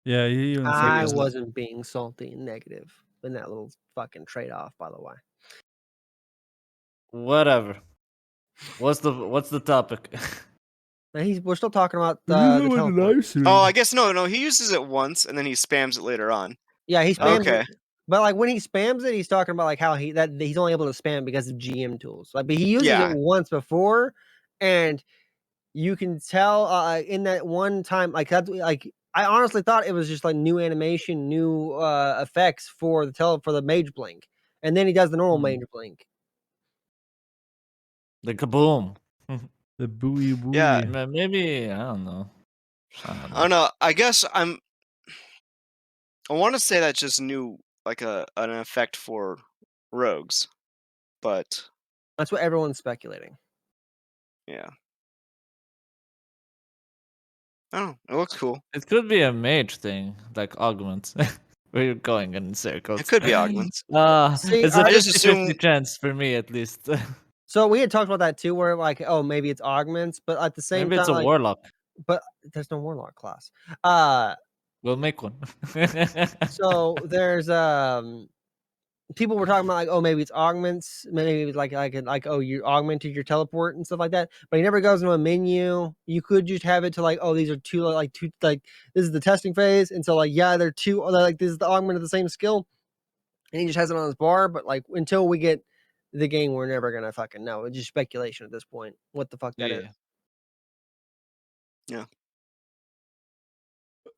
Yeah, he even said I that. wasn't being salty and negative in that little fucking trade off, by the way. Whatever. What's the topic? And we're still talking about We the do it teleport. live stream. Oh, I guess no. He uses it once and then he spams it later on. Yeah, he spams Okay. it. But like when he spams it, he's talking about like how he's only able to spam because of GM tools. Like, but he uses Yeah. it once before, and you can tell in that one time, like that's like I honestly thought it was just like new animation, new effects for the mage blink, and then he does the normal mage blink. The kaboom. The buoy buoy. Yeah. Maybe I don't know. I don't know. I guess I want to say that's just new, like an effect for rogues, but That's what everyone's speculating. yeah. Oh, it looks cool. It could be a mage thing, like augments. We're going in circles. It could be augments. See, It's a I just 50-50 assume- chance for me at least. So we had talked about that too, where like, oh, maybe it's augments, but at the same Maybe time, it's a like, warlock. but there's no warlock class. We'll make one. So there's people were talking about like, oh, maybe it's augments, maybe it's like oh, you augmented your teleport and stuff like that. But he never goes into a menu. You could just have it to like, oh, these are two this is the testing phase, and so like yeah, they're two like this is the augment of the same skill, and he just has it on his bar. But like until we get the game, we're never gonna fucking know. It's just speculation at this point. What the fuck that is? Yeah.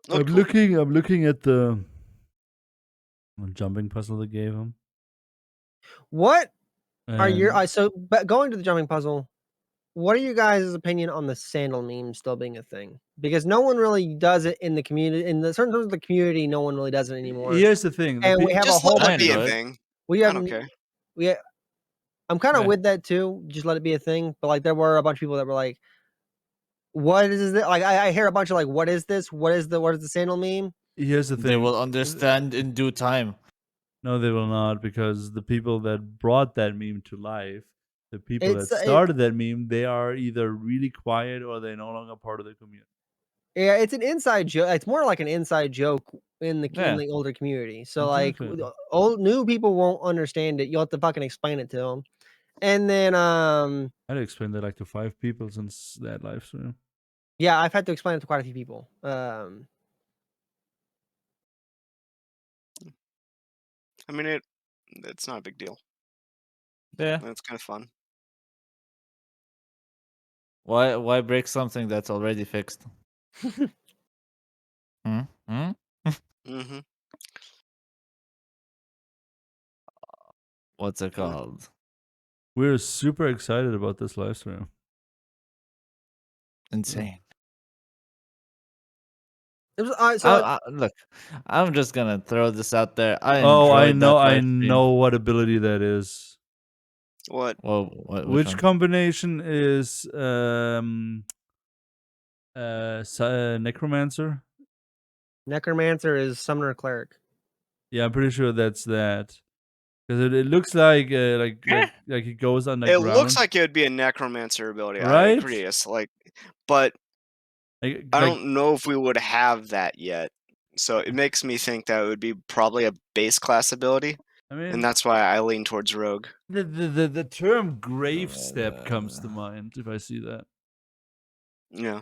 I'm Looked cool. looking at the jumping puzzle they gave him. What are your and but going to the jumping puzzle? What are you guys' opinion on the sandal meme still being a thing? Because no one really does it in the community. In the certain terms of the community, no one really does it anymore. Here's the thing. And we have Just a whole let it bunch. be of- a thing. We I have. don't care. I'm kind of Yeah. with that too. Just let it be a thing. But like, there were a bunch of people that were like, "What is this?" Like, I hear a bunch of like, "What is this? What is the sandal meme?" Here's the thing. They will understand in due time. No, they will not, because the people that brought that meme to life, the people It's- that started that meme, they are either really quiet or they're no longer part of the community. Yeah, it's an inside joke. It's more like an inside joke in the older community. So Exactly. like, new people won't understand it. You'll have to fucking explain it to them. And then I had to explain that like to 5 people since that live stream. yeah, I've had to explain it to quite a few people. I mean, it's not a big deal. Yeah. It's kind of fun. Why break something that's already fixed? Hmm? Mm-hmm. What's it called? We're super excited about this live stream. Insane. It was Look, I'm just gonna throw this out there. I I enjoyed that live stream. know what ability that is. What? Well, Which one? combination is necromancer? Necromancer is summoner cleric. Yeah, I'm pretty sure that's that. Because it looks like it goes underground. It looks like it would be a necromancer ability. I Right? agree. It's like, but I don't know if we would have that yet. So it makes me think that it would be probably a base class ability, I mean, and that's why I lean towards rogue. the term grave step comes to mind if I see that. Yeah.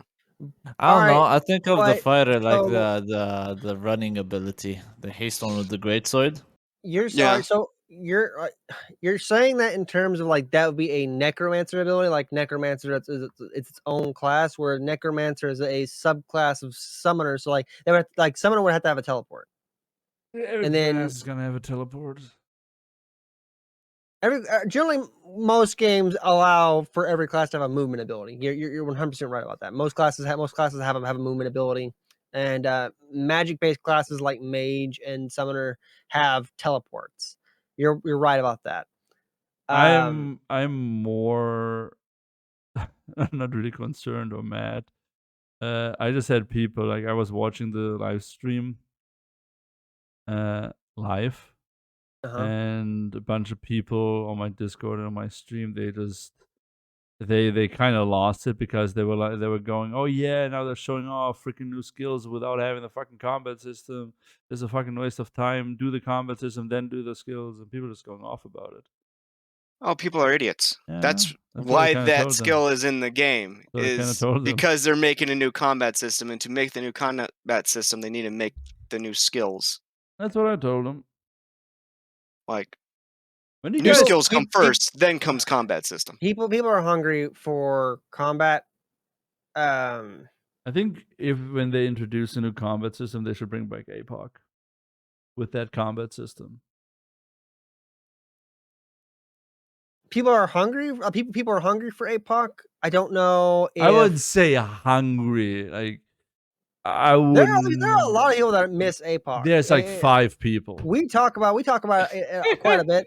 I don't know. Alright, I think of the but- fighter like so- the running ability, the haste one with the great sword. You're Yeah. sorry. So you're saying that in terms of like that would be a necromancer ability, like necromancer it's its own class, where necromancer is a subclass of summoner. So like they would summoner would have to have a teleport. Every And then- class is gonna have a teleport. Generally, most games allow for every class to have a movement ability. You're 100% right about that. Most classes have a movement ability, and magic-based classes like mage and summoner have teleports. You're right about that. I'm more I'm not really concerned or mad. I just had people like I was watching the live stream live, and a bunch of people on my Discord and on my stream, they kind of lost it because they were going, oh yeah, now they're showing off freaking new skills without having the fucking combat system. It's a fucking waste of time. Do the combat system, then do the skills, and people are just going off about it. Oh, people are idiots. Yeah, That's what I why kinda that told them. skill is in the game. That's what I kinda Is told them. because they're making a new combat system, and to make the new combat system, they need to make the new skills. That's what I told them. Like When do you new guys? skills come first, then comes combat system. People are hungry for combat. I think when they introduce a new combat system, they should bring back APOC with that combat system. People are hungry. People are hungry for APOC. I don't know if I would say hungry. Like I would. there are a lot of people that miss APOC. There's like 5 people. We talk about it quite a bit.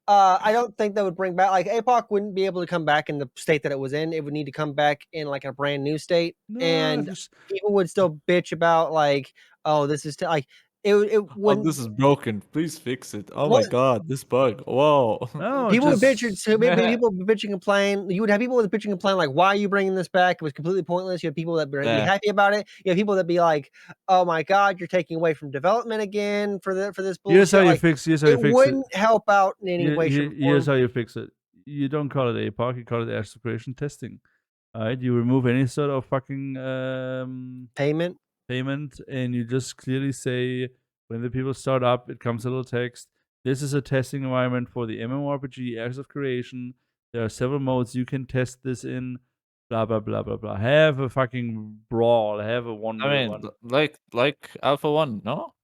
I don't think that would bring back like APOC wouldn't be able to come back in the state that it was in. It would need to come back in like a brand new state, and people would still bitch about like, oh, this is like it when this is broken. Please fix it. Oh my god, this bug. Whoa. No, people would bitch. just- So maybe people would bitch and complain. You would have people with bitching and complain like, why are you bringing this back? It was completely pointless. You have people that be Yeah. happy about it. You have people that be like, oh my god, you're taking away from development again for this bullshit. Here's how you Like, fix. Here's how you it fix it. wouldn't help out in any way, shape, or Here's form. how you fix it. You don't call it APOC. You call it Ashes of Creation testing. All right. You remove any sort of fucking Payment. and you just clearly say when the people start up, it comes a little text. This is a testing environment for the MMORPG Ashes of Creation. There are several modes you can test this in. Blah blah blah blah blah. Have a fucking brawl. Have a one. I mean, like Alpha 1, no?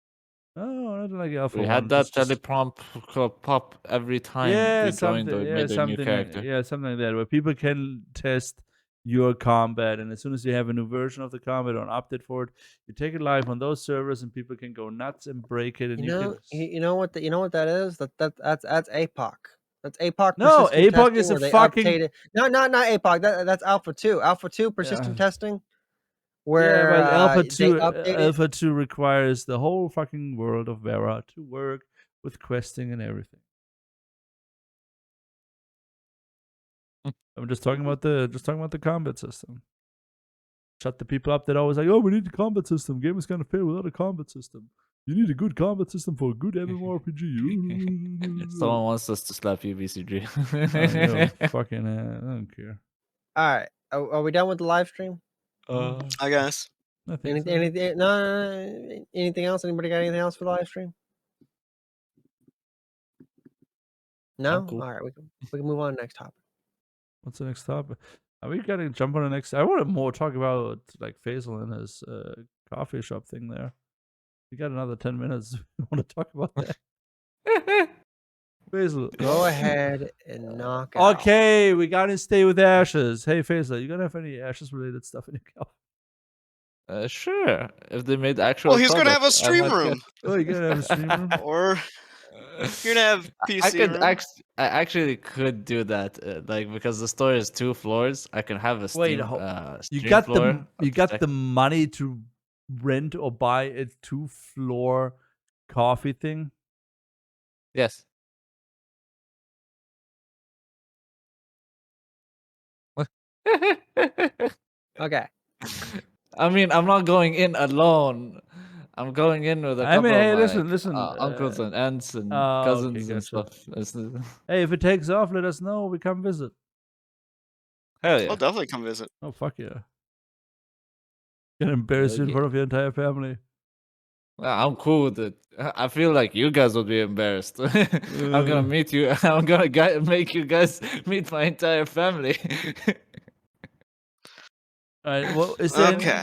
No, not like Alpha. We 1. had that Just- teleprompt pop every time we joined or made a new character. Something like that, where people can test your combat, and as soon as you have a new version of the combat or an update for it, you take it live on those servers, and people can go nuts and break it. And You know what that is? That's APOC. That's APOC. No, persistent APOC testing is a where they fucking- updated- not APOC. That's Alpha 2. Alpha 2 persistent testing. Where but Alpha they 2 updated- Alpha 2 requires the whole fucking world of Vera to work with questing and everything. I'm just talking about the combat system. Shut the people up that always like, oh, we need a combat system. Game is gonna fail without a combat system. You need a good combat system for a good MMORPG. Someone wants us to slap you, BCG. Fucking, I don't care. All right, are we done with the live stream? I guess. I think so. Anything else? Anybody got anything else for the live stream? No. I'm cool. All right, we can move on to the next topic. What's the next topic? Are we gonna jump on the next? I want to more talk about like Faisal and his coffee shop thing there. We got another 10 minutes. We want to talk about that. Faisal, Go ahead and knock out. Okay, we gotta stay with Ashes. Hey Faisal, you gonna have any Ashes related stuff in your coffee? Sure. If they made actual. Well, he's gonna have a products, I stream might room, Oh, you gonna have a stream room? or you're gonna have PC room. I actually could do that, like because the store is 2 floors. I can have a Wait, Steam, You stream got floor. the money to rent or buy a 2-floor coffee thing? Yes. Okay. I mean, I'm not going in alone. I'm going in with a I couple mean, hey, of my listen, uncles and aunts and okay, cousins and gotcha. stuff. Hey, if it takes off, let us know. We come visit. Hell yeah. I'll definitely come visit. Oh, fuck yeah. Gonna embarrass you in Yeah. front of your entire family. I'm cool with it. I feel like you guys would be embarrassed. I'm gonna meet you. I'm gonna make you guys meet my entire family. All right. Well, is there Okay.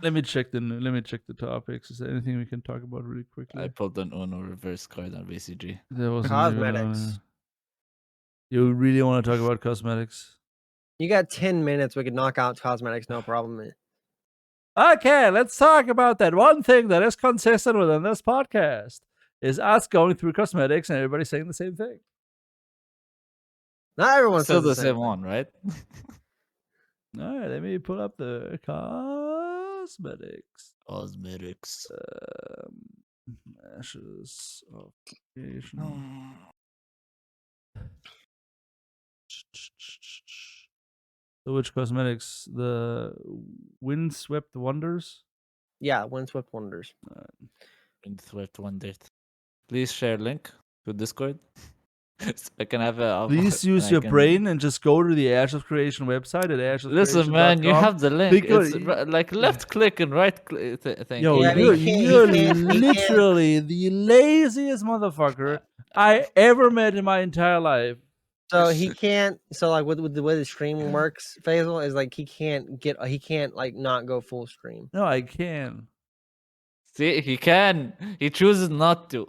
Let me check the topics. Is there anything we can talk about really quickly? I pulled an Uno reverse card on BCG. There wasn't even on Cosmetics. there. You really want to talk about cosmetics? You got 10 minutes. We could knock out cosmetics, no problem. Okay, let's talk about that. One thing that is consistent within this podcast is us going through cosmetics and everybody saying the same thing. Not everyone Still says the the same thing. one, right? All right, let me pull up the cosmetics. Cosmetics. Ashes of creation. So which cosmetics? The windswept wonders? Yeah, Windswept Wonders. Windswept Wonders. Please share link to Discord. So I can have a. Please use your brain and just go to the Ash of Creation website at ashofcreation.com. Listen, man, you have the link. Because It's like left click and right click. Thing. Yo, Yeah, but you're, he you're can't- literally the laziest motherfucker I ever met in my entire life. So he can't. So like with the way the stream works, Faisal is like he can't like not go full stream. No, I can. See, he can. He chooses not to.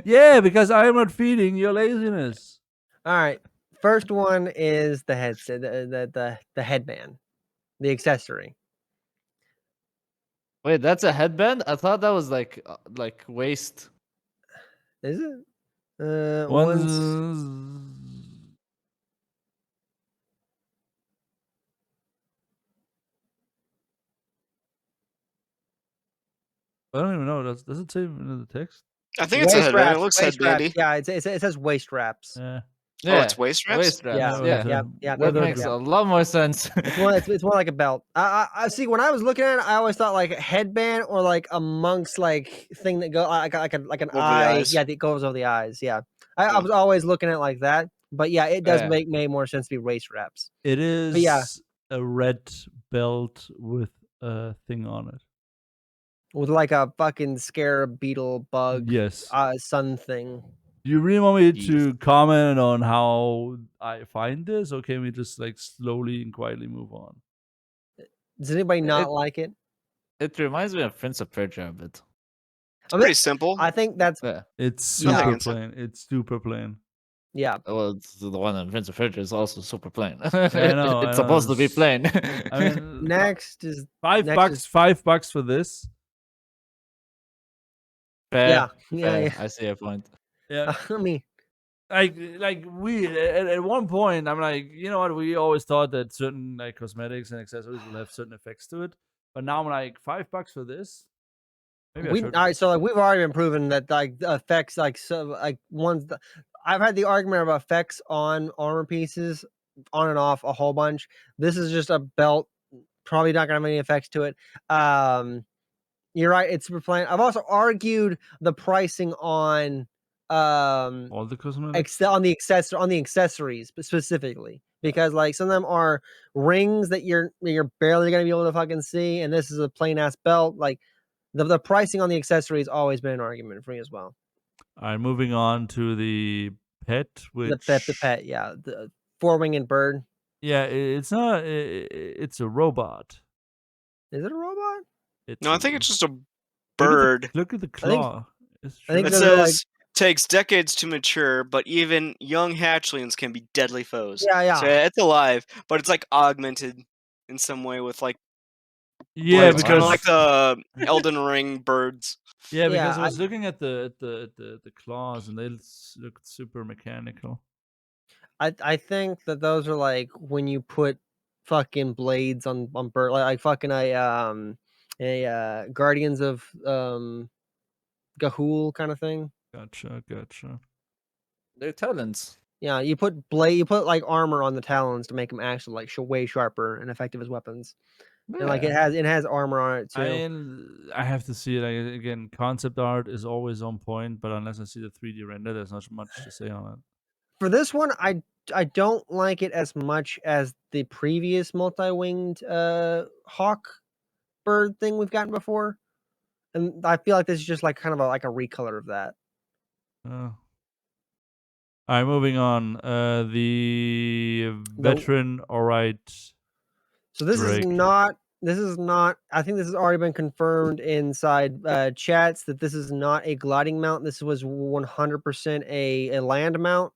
Yeah, because I am not feeding your laziness. All right, first one is the headset, the headband, the accessory. Wait, that's a headband? I thought that was like waist. Is it? One's I don't even know. Does it say in the text? I think it's a Waist headband. It wraps, looks waist wraps. headbandy. Yeah, it says waist wraps. Yeah. Oh, it's waist wraps? Waist wraps. Yeah, Yeah, yeah. That makes a lot more sense. It's more like a belt. I see. When I was looking at it, I always thought like a headband or like a monk's like thing that go like an Over the eye. eyes. Yeah, that goes over the eyes. Yeah, I Yeah. was always looking at it like that. But yeah, it does Yeah. make more sense to be waist wraps. It is yeah. a red belt with a thing on it. With like a fucking scarab beetle bug Yes. sun thing. Do you really want me Yes. to comment on how I find this, or can we just like slowly and quietly move on? Does anybody not like it? It reminds me of Prince of Persia a bit. It's pretty simple. I think that's Yeah. It's Yeah. super Nothing inside. plain. It's super plain. yeah. Well, the one in Prince of Persia is also super plain. I know, It's supposed to be plain. I mean, Next is $5. $5 for this. Fair, yeah. fair. I see your point. Yeah. I mean, like we at one point, I'm like, you know what? We always thought that certain like cosmetics and accessories will have certain effects to it, but now I'm like $5 for this. Maybe I should. all right, so like we've already been proven that like the effects like ones I've had the argument about effects on armor pieces on and off a whole bunch. This is just a belt, probably not gonna have any effects to it. You're right, it's super plain. I've also argued the pricing on all the cosmetics. on the accessories specifically, because like some of them are rings that you're barely gonna be able to fucking see, and this is a plain ass belt. Like the pricing on the accessory has always been an argument for me as well. All right, moving on to the pet, which The pet, yeah, the 4-winged bird. Yeah, it's not. It's a robot. Is it a robot? No, I think it's just a Look at bird. Look at the I think- claw. It's I think It those true. are, like- says takes decades to mature, but even young hatchlings can be deadly foes. Yeah. So it's alive, but it's like augmented in some way with like Yeah, it's kind of because like the Elden Ring birds. yeah, Yeah, because I was looking at the claws and they look super mechanical. I think that those are like when you put fucking blades on bird, like fucking a Guardians of Gahul kind of thing. Gotcha. They're talents. Yeah, you put like armor on the talons to make them actually like way sharper and effective as weapons. And like it has armor on it too. I mean, I have to see it again. Concept art is always on point, but unless I see the 3D render, there's not much to say on it. For this one, I don't like it as much as the previous multi-winged hawk bird thing we've gotten before, and I feel like this is just like kind of like a recolor of that. All right, moving on. The veteran, all right. So this Drake. is not This is not. I think this has already been confirmed inside chats that this is not a gliding mount. This was 100% a land mount.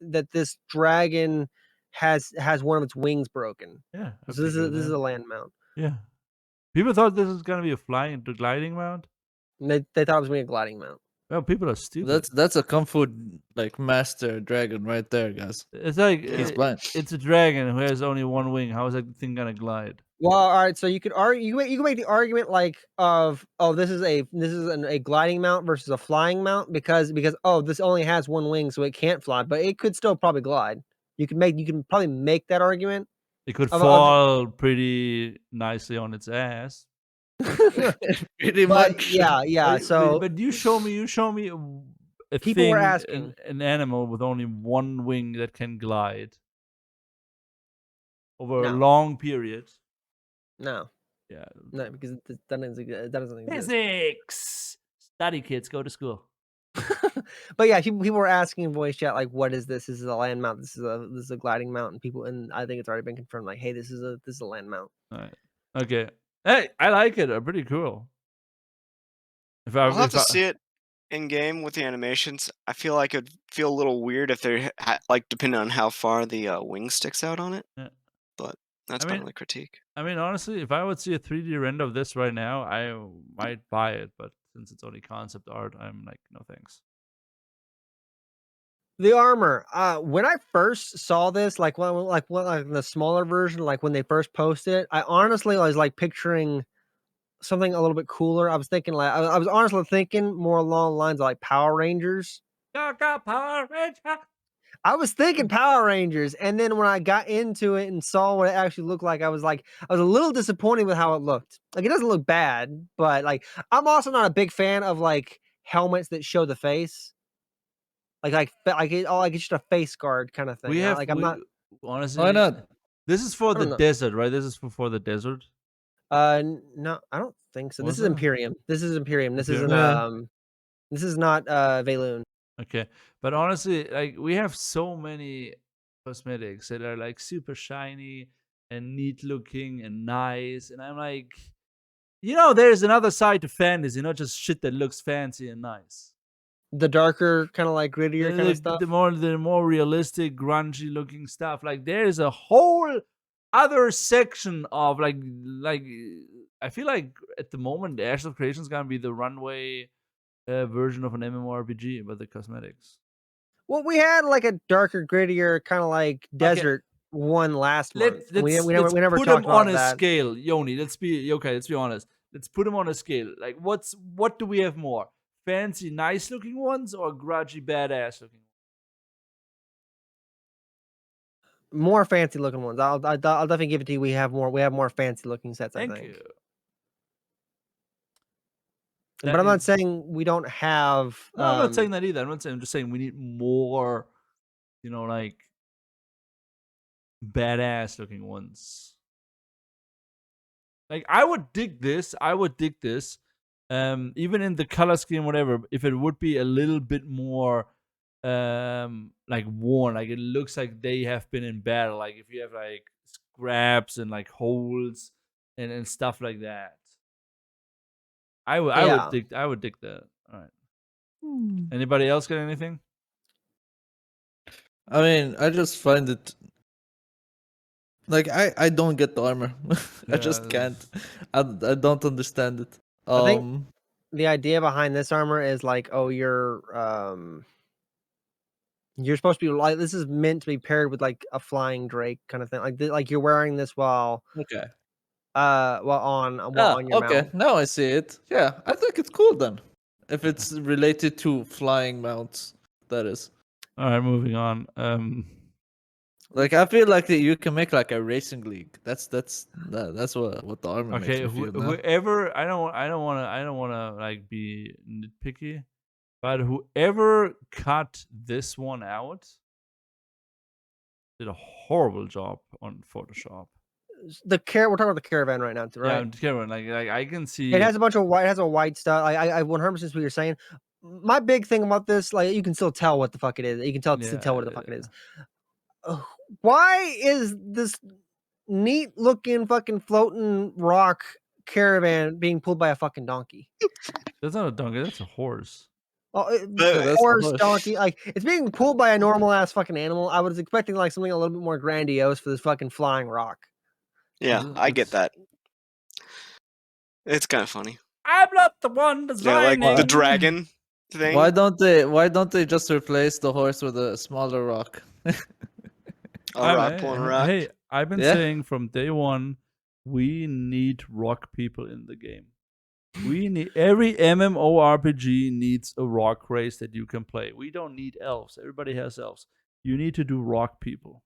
That this dragon has one of its wings broken. Yeah. So this is a land mount. Yeah. People thought this was gonna be a flying to gliding mount. And they thought it was gonna be a gliding mount. Well, people are stupid. That's a kung fu like master dragon right there, guys. It's like He's blind. it's a dragon who has only one wing. How is that thing gonna glide? Well, all right. So you could argue. You can make the argument like of this is a gliding mount versus a flying mount because this only has one wing, so it can't fly, but it could still probably glide. You can probably make that argument. It could Of- fall pretty nicely on its ass. Pretty But much. yeah. So but you show me a People thing, were asking. an animal with only one wing that can glide over a No. long period. no, Yeah. because that doesn't exist. Physics. Study, kids, go to school. But yeah, people were asking in voice chat like, "What is this? This is a land mount. This is a gliding mount." And I think it's already been confirmed. Like, hey, this is a land mount. All right. Okay. Hey, I like it. They're pretty cool. I'll have to see it in game with the animations. I feel like it'd feel a little weird if they like depending on how far the wing sticks out on it. Yeah. But that's my only critique. I mean, honestly, if I would see a 3D render of this right now, I might buy it. But since it's only concept art, I'm like, no thanks. The armor. When I first saw this, like the smaller version, like when they first posted it, I honestly was like picturing something a little bit cooler. I was thinking like I was honestly thinking more along the lines of like Power Rangers. Power Ranger. I was thinking Power Rangers, and then when I got into it and saw what it actually looked like, I was a little disappointed with how it looked. Like it doesn't look bad, but like I'm also not a big fan of like helmets that show the face. It's just a face guard kind of thing. We have like I'm not. honestly. Why not? This is for I don't the know. desert, right? This is for the desert. No, I don't think so. Was This is it? Imperium. This is Imperium. This isn't Imperium. this is not Valoon. Okay, but honestly, like we have so many cosmetics that are like super shiny and neat looking and nice, and I'm like, there's another side to fantasy, not just shit that looks fancy and nice. The darker, kind of like grittier kind of stuff. The more realistic, grungy looking stuff. Like there's a whole other section of like I feel like at the moment, Ashes of Creation is gonna be the runway version of an MMORPG, but the cosmetics. Well, we had like a darker, grittier, kind of like desert one last month. We never put talked them on about a that. scale, Yoni. Let's be honest. Let's put them on a scale. Like what do we have more? Fancy, nice looking ones or grudgy, badass looking ones? More fancy looking ones. I'll definitely give it to you. We have more fancy looking sets. Thank I think. you. But I'm not saying we don't have. No, I'm not saying that either. I'm just saying we need more, like badass looking ones. Like I would dig this. Even in the color scheme, whatever, if it would be a little bit more like worn, like it looks like they have been in battle, like if you have like scraps and like holes and stuff like that. I would dig that. All right. Anybody else got anything? I mean, I just find it like I don't get the armor. I just can't. I don't understand it. I think the idea behind this armor is like, oh, you're supposed to be like, this is meant to be paired with like a flying drake kind of thing. Like you're wearing this while on your mount. Now I see it. Yeah, I think it's cool then. If it's related to flying mounts, that is. All right, moving on. Like I feel like you can make like a racing league. That's what the armor makes me feel now. Whoever I don't want to like be nitpicky, but whoever cut this one out did a horrible job on Photoshop. We're talking about the caravan right now, right? Yeah, the caravan. Like I can see it has a bunch of white. It has a white stuff. I 100% what you're saying. My big thing about this, like, you can still tell what the fuck it is. You can tell what the fuck it is. Why is this neat looking fucking floating rock caravan being pulled by a fucking donkey. That's not a donkey. That's a horse. Oh, But- that's a horse, horse. donkey, like it's being pulled by a normal ass fucking animal. I was expecting like something a little bit more grandiose for this fucking flying rock. Yeah, I get It's- that. It's kind of funny. I'm not the one Yeah, designing. like the dragon thing. Why don't they just replace the horse with a smaller rock? A rock pulling a rock. Hey, I've been Yeah. saying from day one, we need rock people in the game. We need every MMORPG needs a rock race that you can play. We don't need elves. Everybody has elves. You need to do rock people.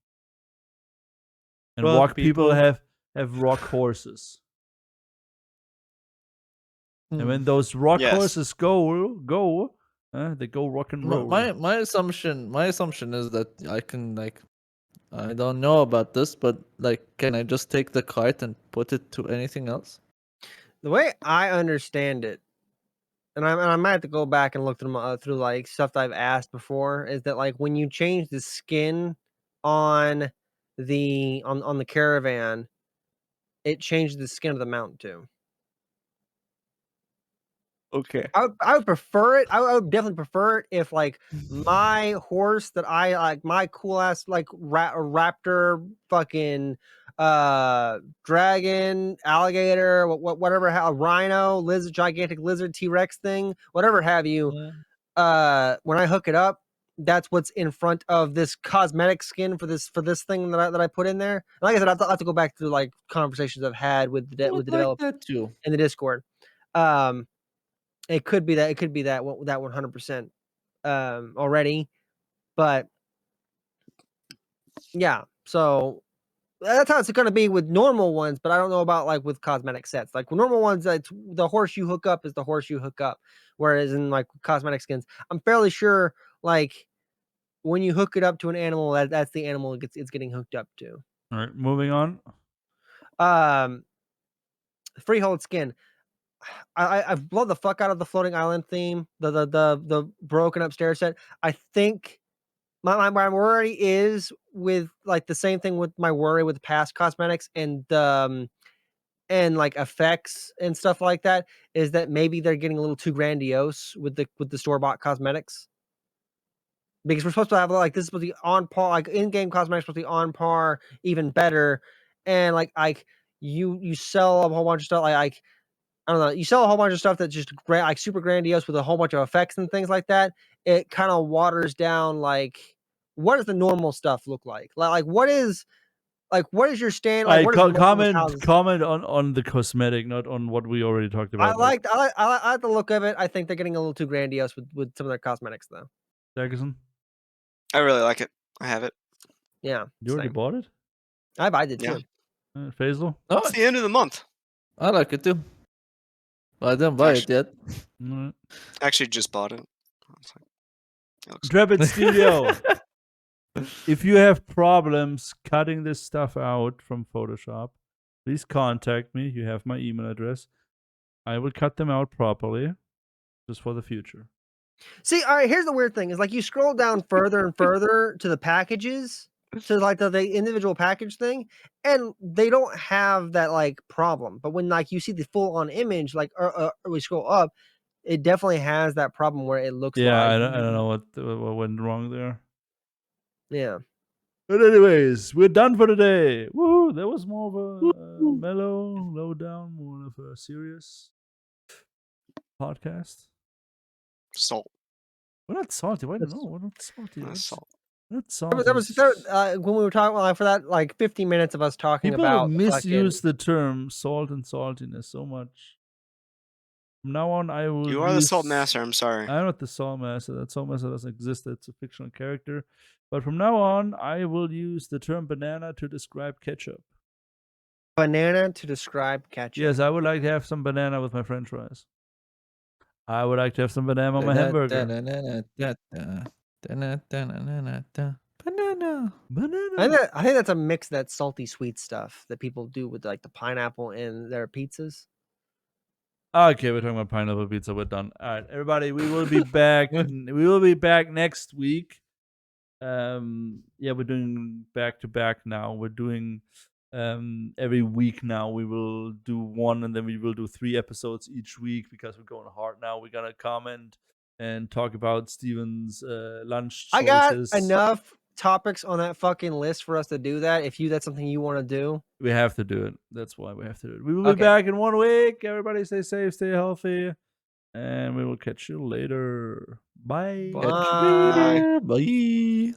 And Rock rock people people. have rock horses. And Hmm. when those rock Yes. horses go, they go rock and roll. My assumption is that I can I don't know about this, but can I just take the cart and put it to anything else? The way I understand it, and I might have to go back and look through like stuff that I've asked before, is that like when you change the skin on the caravan, it changes the skin of the mount too. Okay. I would prefer it. I would definitely prefer it if like my horse that I like, my cool ass like raptor fucking dragon, alligator, whatever, rhino, lizard, gigantic lizard, T-Rex thing, whatever have you. When I hook it up, that's what's in front of this cosmetic skin for this thing that I put in there. Like I said, I have to go back to like conversations I've had with the developer that too. in the Discord. It could be that 100% already, but yeah. So that's how it's going to be with normal ones, but I don't know about like with cosmetic sets. Like with normal ones, it's the horse you hook up is the horse you hook up, whereas in like cosmetic skins, I'm fairly sure like when you hook it up to an animal, that's the animal it's getting hooked up to. All right, moving on. Freehold skin. I love the fuck out of the floating island theme, the broken upstairs set. I think my worry is with like the same thing with my worry with past cosmetics and like effects and stuff like that, is that maybe they're getting a little too grandiose with the store-bought cosmetics. Because we're supposed to have like this is supposed to be on par, like in-game cosmetics supposed to be on par, even better, and like you sell a whole bunch of stuff like I don't know. You sell a whole bunch of stuff that's just like super grandiose with a whole bunch of effects and things like that. It kind of waters down like what does the normal stuff look like? Like what is your stand? Like what is normal houses? Comment on the cosmetic, not on what we already talked about. I like the look of it. I think they're getting a little too grandiose with some of their cosmetics though. Jackerson, I really like it. I have it. Yeah, you already same. bought it? I did Yeah. too. Faisal? Oh, It's the end of the month. I like it too. But I didn't buy it yet. All right. Actually, just bought it. It's like, it looks Intrepid Studio. If you have problems cutting this stuff out from Photoshop, please contact me. You have my email address. I will cut them out properly, just for the future. See, all right, here's the weird thing is like you scroll down further and further to the packages, to like the individual package thing, and they don't have that like problem. But when like you see the full on image, like or we scroll up, it definitely has that problem where it looks Yeah, like I don't know what went wrong there. yeah. But anyways, we're done for today. Woo! That was more of a mellow, low down, more of a serious podcast. salt. We're not salty. Why no? We're not salty. Not That's- salt. we're not salty. There was when we were talking for that like 15 minutes of us talking People about misuse the term salt and saltiness so much. From now on, I will. You are the salt master. I'm sorry. I'm not the salt master. That salt master doesn't exist. It's a fictional character. But from now on, I will use the term banana to describe ketchup. banana to describe ketchup. Yes, I would like to have some banana with my French fries. I would like to have some banana on my hamburger. Banana. Banana. I think that's a mix of that salty sweet stuff that people do with like the pineapple in their pizzas. Okay, we're talking about pineapple pizza. We're done. All right, everybody, we will be back. We will be back next week. Yeah, we're doing back to back now. We're doing Every week now we will do one, and then we will do 3 episodes each week because we're going hard now. We're gonna comment and talk about Steven's lunch choices. I got enough topics on that fucking list for us to do that. If that's something you want to do, We have to do it. That's why we have to do it. We will be Okay. back in 1 week. Everybody stay safe, stay healthy, and we will catch you later. Bye. Bye. Bye.